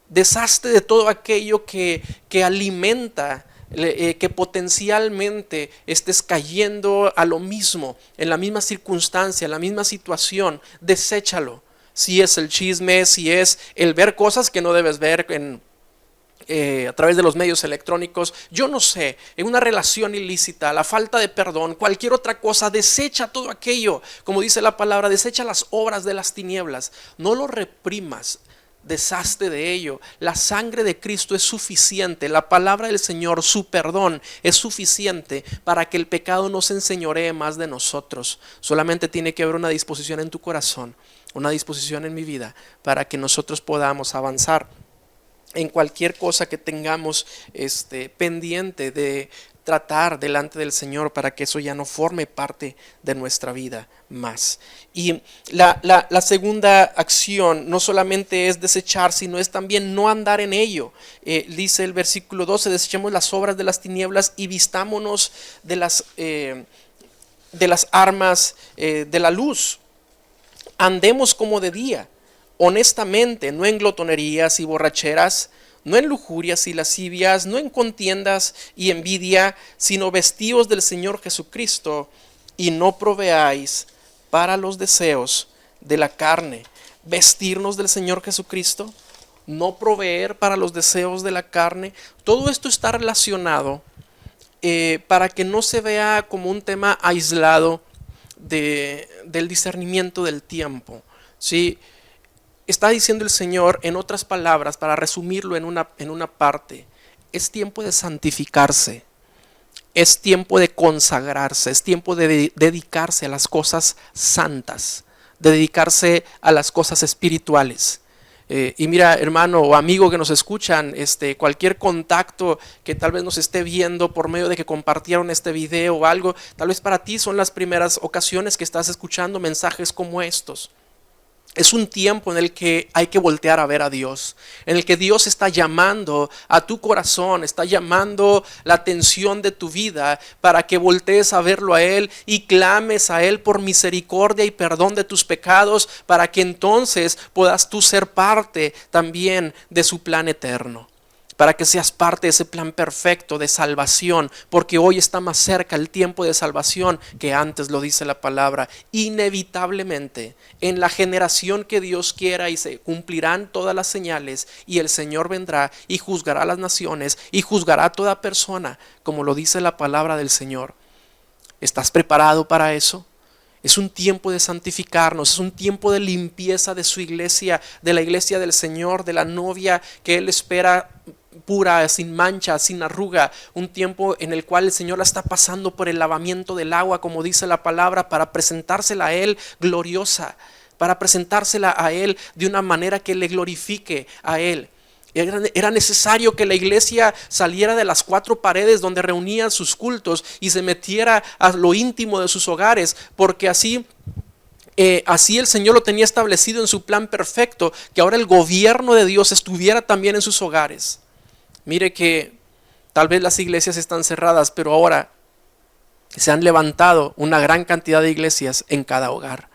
deshazte de todo aquello que alimenta, que potencialmente estés cayendo a lo mismo, en la misma circunstancia, en la misma situación. Deséchalo, si es el chisme, si es el ver cosas que no debes ver a través de los medios electrónicos, yo no sé, en una relación ilícita, la falta de perdón, cualquier otra cosa. Desecha todo aquello, como dice la palabra, desecha las obras de las tinieblas, no lo reprimas, deshazte de ello. La sangre de Cristo es suficiente, la palabra del Señor, su perdón es suficiente para que el pecado no se enseñoree más de nosotros. Solamente tiene que haber una disposición en tu corazón, una disposición en mi vida, para que nosotros podamos avanzar en cualquier cosa que tengamos pendiente de tratar delante del Señor, para que eso ya no forme parte de nuestra vida más. Y la segunda acción no solamente es desechar, sino es también no andar en ello. Dice el versículo 12, desechemos las obras de las tinieblas y vistámonos de las armas de la luz. Andemos como de día, honestamente, no en glotonerías y borracheras, no en lujurias y lascivias, no en contiendas y envidia, sino vestíos del Señor Jesucristo y no proveáis para los deseos de la carne. Vestirnos del Señor Jesucristo, no proveer para los deseos de la carne. Todo esto está relacionado para que no se vea como un tema aislado del discernimiento del tiempo. ¿Sí? Está diciendo el Señor, en otras palabras, para resumirlo en una parte, es tiempo de santificarse, es tiempo de consagrarse, es tiempo de dedicarse a las cosas santas, de dedicarse a las cosas espirituales. Y mira, hermano o amigo que nos escuchan, cualquier contacto que tal vez nos esté viendo por medio de que compartieron este video o algo, tal vez para ti son las primeras ocasiones que estás escuchando mensajes como estos. Es un tiempo en el que hay que voltear a ver a Dios, en el que Dios está llamando a tu corazón, está llamando la atención de tu vida para que voltees a verlo a Él y clames a Él por misericordia y perdón de tus pecados, para que entonces puedas tú ser parte también de su plan eterno. Para que seas parte de ese plan perfecto de salvación, porque hoy está más cerca el tiempo de salvación que antes, lo dice la palabra. Inevitablemente, en la generación que Dios quiera, y se cumplirán todas las señales, y el Señor vendrá y juzgará a las naciones y juzgará a toda persona, como lo dice la palabra del Señor. ¿Estás preparado para eso? Es un tiempo de santificarnos, es un tiempo de limpieza de su iglesia, de la iglesia del Señor, de la novia que Él espera pura, sin mancha, sin arruga. Un tiempo en el cual el Señor la está pasando por el lavamiento del agua, como dice la palabra, para presentársela a Él gloriosa, para presentársela a Él de una manera que le glorifique a Él. Era necesario que la iglesia saliera de las 4 paredes donde reunían sus cultos y se metiera a lo íntimo de sus hogares, porque así el Señor lo tenía establecido en su plan perfecto, que ahora el gobierno de Dios estuviera también en sus hogares. Mire que tal vez las iglesias están cerradas, pero ahora se han levantado una gran cantidad de iglesias en cada hogar.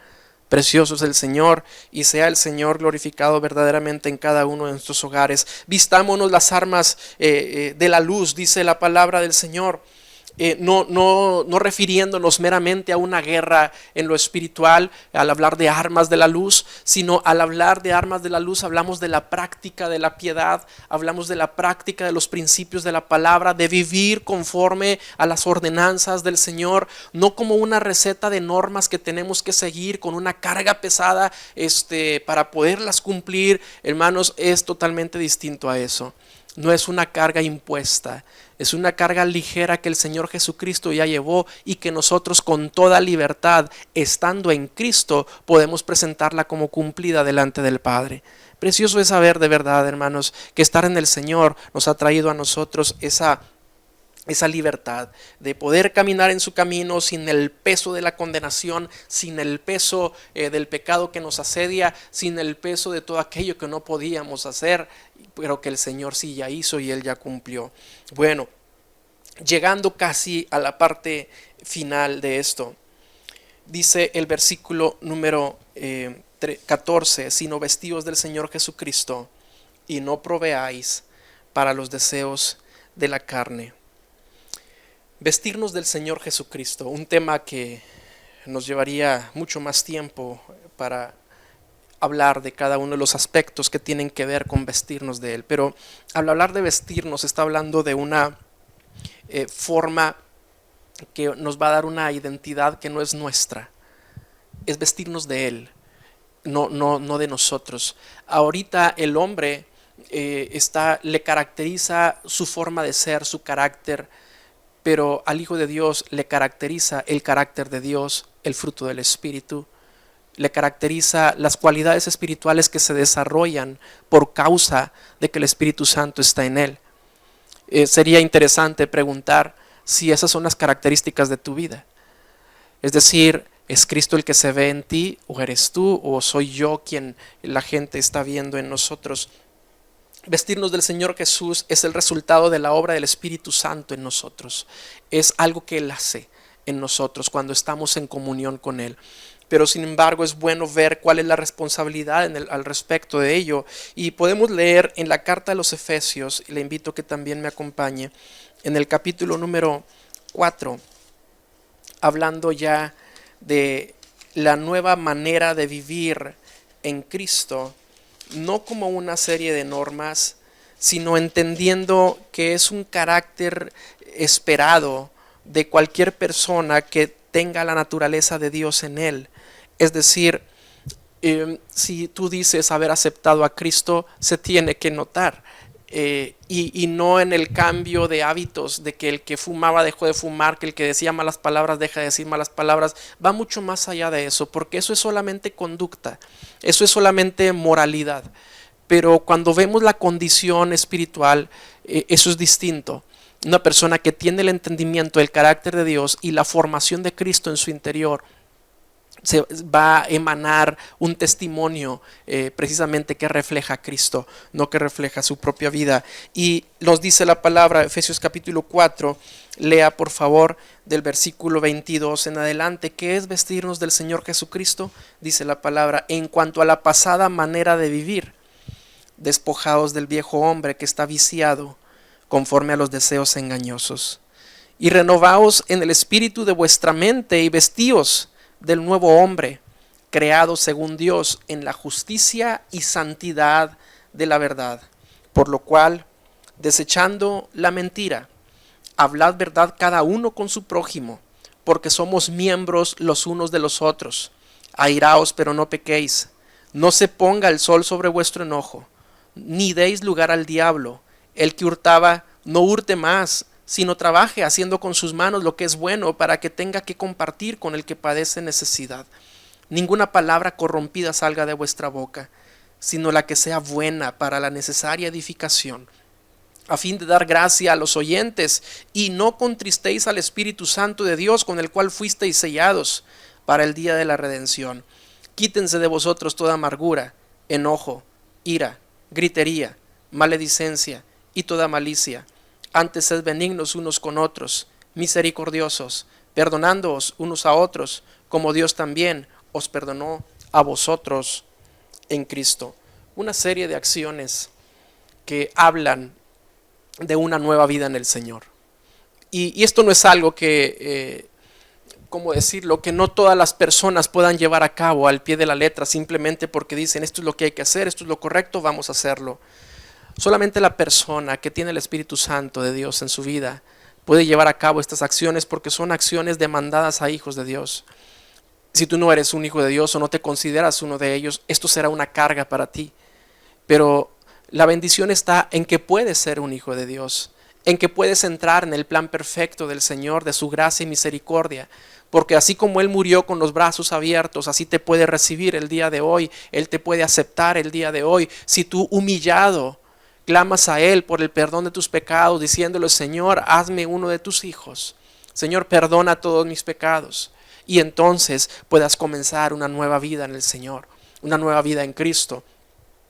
Precioso es el Señor, y sea el Señor glorificado verdaderamente en cada uno de nuestros hogares. Vistámonos las armas de la luz, dice la palabra del Señor. No refiriéndonos meramente a una guerra en lo espiritual al hablar de armas de la luz, sino al hablar de armas de la luz hablamos de la práctica de la piedad, hablamos de la práctica de los principios de la palabra, de vivir conforme a las ordenanzas del Señor, no como una receta de normas que tenemos que seguir con una carga pesada para poderlas cumplir. Hermanos, es totalmente distinto a eso. No es una carga impuesta, es una carga ligera que el Señor Jesucristo ya llevó y que nosotros con toda libertad, estando en Cristo, podemos presentarla como cumplida delante del Padre. Precioso es saber de verdad, hermanos, que estar en el Señor nos ha traído a nosotros esa libertad de poder caminar en su camino sin el peso de la condenación, sin el peso del pecado que nos asedia, sin el peso de todo aquello que no podíamos hacer, pero que el Señor sí ya hizo y Él ya cumplió. Bueno, llegando casi a la parte final de esto, dice el versículo número 14, sino vestidos del Señor Jesucristo y no proveáis para los deseos de la carne. Vestirnos del Señor Jesucristo, un tema que nos llevaría mucho más tiempo para hablar de cada uno de los aspectos que tienen que ver con vestirnos de Él. Pero al hablar de vestirnos está hablando de una forma que nos va a dar una identidad que no es nuestra. Es vestirnos de Él, no de nosotros. Ahorita el hombre le caracteriza su forma de ser, su carácter, pero al Hijo de Dios le caracteriza el carácter de Dios, el fruto del Espíritu, le caracteriza las cualidades espirituales que se desarrollan por causa de que el Espíritu Santo está en él. Sería interesante preguntar si esas son las características de tu vida. Es decir, ¿es Cristo el que se ve en ti, o eres tú, o soy yo quien la gente está viendo en nosotros? Vestirnos del Señor Jesús es el resultado de la obra del Espíritu Santo en nosotros. Es algo que Él hace en nosotros cuando estamos en comunión con Él. Pero sin embargo es bueno ver cuál es la responsabilidad al respecto de ello. Y podemos leer en la carta de los Efesios, y le invito a que también me acompañe, en el capítulo número 4, hablando ya de la nueva manera de vivir en Cristo, no como una serie de normas, sino entendiendo que es un carácter esperado de cualquier persona que tenga la naturaleza de Dios en él. Es decir, si tú dices haber aceptado a Cristo, se tiene que notar. y no en el cambio de hábitos, de que el que fumaba dejó de fumar, que el que decía malas palabras deja de decir malas palabras. Va mucho más allá de eso, porque eso es solamente conducta, eso es solamente moralidad. Pero cuando vemos la condición espiritual, eso es distinto. Una persona que tiene el entendimiento del carácter de Dios y la formación de Cristo en su interior, se va a emanar un testimonio precisamente que refleja a Cristo, no que refleja su propia vida. Y nos dice la palabra, Efesios capítulo 4, lea por favor del versículo 22 en adelante, ¿qué es vestirnos del Señor Jesucristo? Dice la palabra, en cuanto a la pasada manera de vivir, despojados del viejo hombre que está viciado conforme a los deseos engañosos, y renovaos en el espíritu de vuestra mente y vestíos del nuevo hombre, creado según Dios en la justicia y santidad de la verdad. Por lo cual, desechando la mentira, hablad verdad cada uno con su prójimo, porque somos miembros los unos de los otros. Airaos, pero no pequéis. No se ponga el sol sobre vuestro enojo, ni deis lugar al diablo. El que hurtaba, no hurte más, sino trabaje haciendo con sus manos lo que es bueno, para que tenga que compartir con el que padece necesidad. Ninguna palabra corrompida salga de vuestra boca, sino la que sea buena para la necesaria edificación, a fin de dar gracia a los oyentes, y no contristéis al Espíritu Santo de Dios, con el cual fuisteis sellados para el día de la redención. Quítense de vosotros toda amargura, enojo, ira, gritería, maledicencia y toda malicia. Antes sed benignos unos con otros, misericordiosos, perdonándoos unos a otros, como Dios también os perdonó a vosotros en Cristo. Una serie de acciones que hablan de una nueva vida en el Señor. Y esto no es algo que, ¿cómo decirlo?, que no todas las personas puedan llevar a cabo al pie de la letra, simplemente porque dicen esto es lo que hay que hacer, esto es lo correcto, vamos a hacerlo. Solamente la persona que tiene el Espíritu Santo de Dios en su vida puede llevar a cabo estas acciones, porque son acciones demandadas a hijos de Dios. Si tú no eres un hijo de Dios o no te consideras uno de ellos, esto será una carga para ti. Pero la bendición está en que puedes ser un hijo de Dios, en que puedes entrar en el plan perfecto del Señor, de su gracia y misericordia, porque así como Él murió con los brazos abiertos, así te puede recibir el día de hoy, Él te puede aceptar el día de hoy. Si tú humillado clamas a Él por el perdón de tus pecados, diciéndole, Señor, hazme uno de tus hijos, Señor, perdona todos mis pecados, y entonces puedas comenzar una nueva vida en el Señor, una nueva vida en Cristo.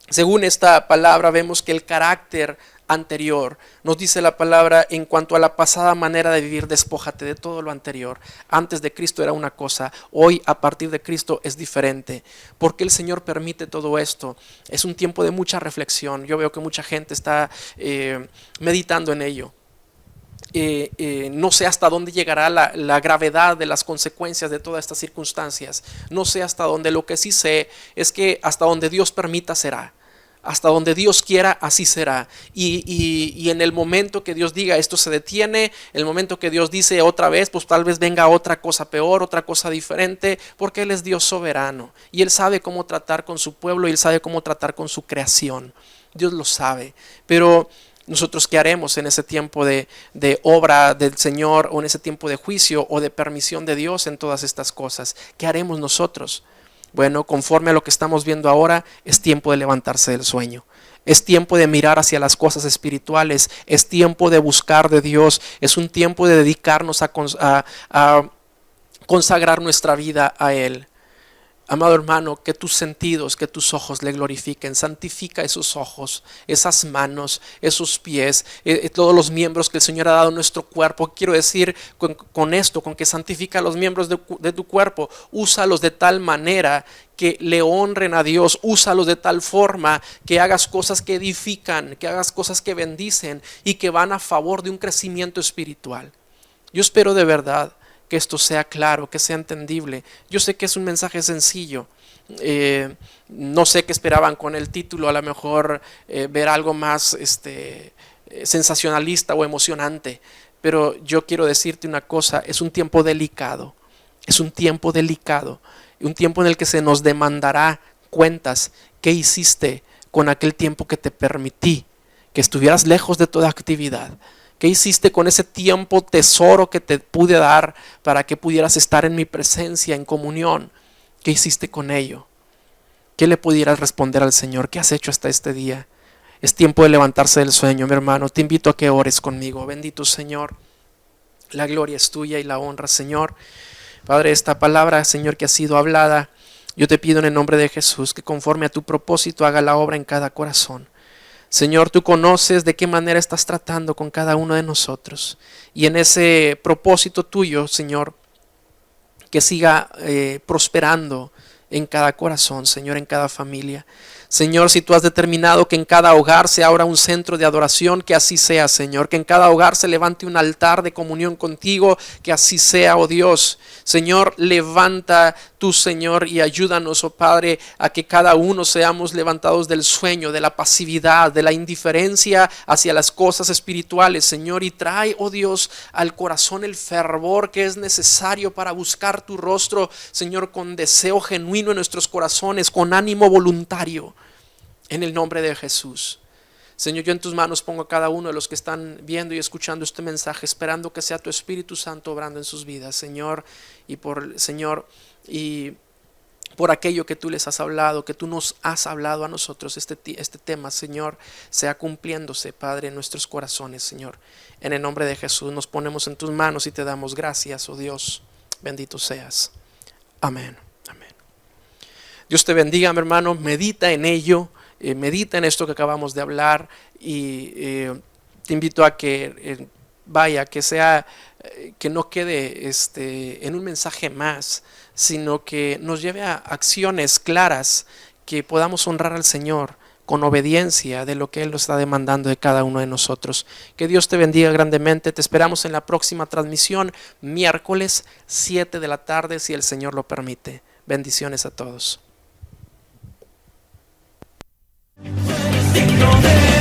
Según esta palabra vemos que el carácter anterior, nos dice la palabra, en cuanto a la pasada manera de vivir, despójate de todo lo anterior. Antes de Cristo era una cosa, hoy a partir de Cristo es diferente. ¿Por qué el Señor permite todo esto? Es un tiempo de mucha reflexión. Yo veo que mucha gente está meditando en ello. No sé hasta dónde llegará la gravedad de las consecuencias de todas estas circunstancias. No sé hasta dónde. Lo que sí sé es que hasta donde Dios permita será. Hasta donde Dios quiera, así será. Y en el momento que Dios diga esto se detiene, el momento que Dios dice otra vez, pues tal vez venga otra cosa peor, otra cosa diferente, porque Él es Dios soberano y Él sabe cómo tratar con su pueblo y Él sabe cómo tratar con su creación. Dios lo sabe. Pero nosotros, ¿qué haremos en ese tiempo de obra del Señor, o en ese tiempo de juicio o de permisión de Dios en todas estas cosas? ¿Qué haremos nosotros? Bueno, conforme a lo que estamos viendo ahora, es tiempo de levantarse del sueño. Es tiempo de mirar hacia las cosas espirituales. Es tiempo de buscar de Dios. Es un tiempo de dedicarnos a consagrar nuestra vida a Él. Amado hermano, que tus sentidos, que tus ojos le glorifiquen. Santifica esos ojos, esas manos, esos pies, todos los miembros que el Señor ha dado a nuestro cuerpo. Quiero decir con esto, con que santifica los miembros de tu cuerpo. Úsalos de tal manera que le honren a Dios. Úsalos de tal forma que hagas cosas que edifican, que hagas cosas que bendicen y que van a favor de un crecimiento espiritual. Yo espero de verdad que esto sea claro, que sea entendible. Yo sé que es un mensaje sencillo. No sé qué esperaban con el título, a lo mejor ver algo más sensacionalista o emocionante. Pero yo quiero decirte una cosa, es un tiempo delicado. Es un tiempo delicado. Un tiempo en el que se nos demandará cuentas. ¿Qué hiciste con aquel tiempo que te permití que estuvieras lejos de toda actividad. ¿Qué hiciste con ese tiempo tesoro que te pude dar para que pudieras estar en mi presencia, en comunión? ¿Qué hiciste con ello? ¿Qué le pudieras responder al Señor? ¿Qué has hecho hasta este día? Es tiempo de levantarse del sueño, mi hermano. Te invito a que ores conmigo. Bendito Señor, la gloria es tuya y la honra, Señor. Padre, esta palabra, Señor, que ha sido hablada, yo te pido en el nombre de Jesús que conforme a tu propósito haga la obra en cada corazón. Señor, tú conoces de qué manera estás tratando con cada uno de nosotros. Y en ese propósito tuyo, Señor, que siga prosperando en cada corazón, Señor, en cada familia. Señor, si tú has determinado que en cada hogar se abra un centro de adoración, que así sea, Señor. Que en cada hogar se levante un altar de comunión contigo, que así sea, oh Dios. Señor, levanta tú, Señor, y ayúdanos, oh Padre, a que cada uno seamos levantados del sueño, de la pasividad, de la indiferencia hacia las cosas espirituales, Señor. Y trae, oh Dios, al corazón el fervor que es necesario para buscar tu rostro, Señor, con deseo genuino en nuestros corazones, con ánimo voluntario. En el nombre de Jesús. Señor, yo en tus manos pongo a cada uno de los que están viendo y escuchando este mensaje, esperando que sea tu Espíritu Santo obrando en sus vidas, Señor, y por aquello que tú les has hablado, que tú nos has hablado a nosotros, este tema, Señor, sea cumpliéndose, Padre, en nuestros corazones, Señor. En el nombre de Jesús nos ponemos en tus manos y te damos gracias, oh Dios. Bendito seas. Amén. Amén. Dios te bendiga, mi hermano. Medita en ello. Medita en esto que acabamos de hablar y te invito a que que no quede en un mensaje más, sino que nos lleve a acciones claras, que podamos honrar al Señor con obediencia de lo que Él nos está demandando de cada uno de nosotros. Que Dios te bendiga grandemente. Te esperamos en la próxima transmisión, miércoles 7 de la tarde, si el Señor lo permite. Bendiciones a todos. digno de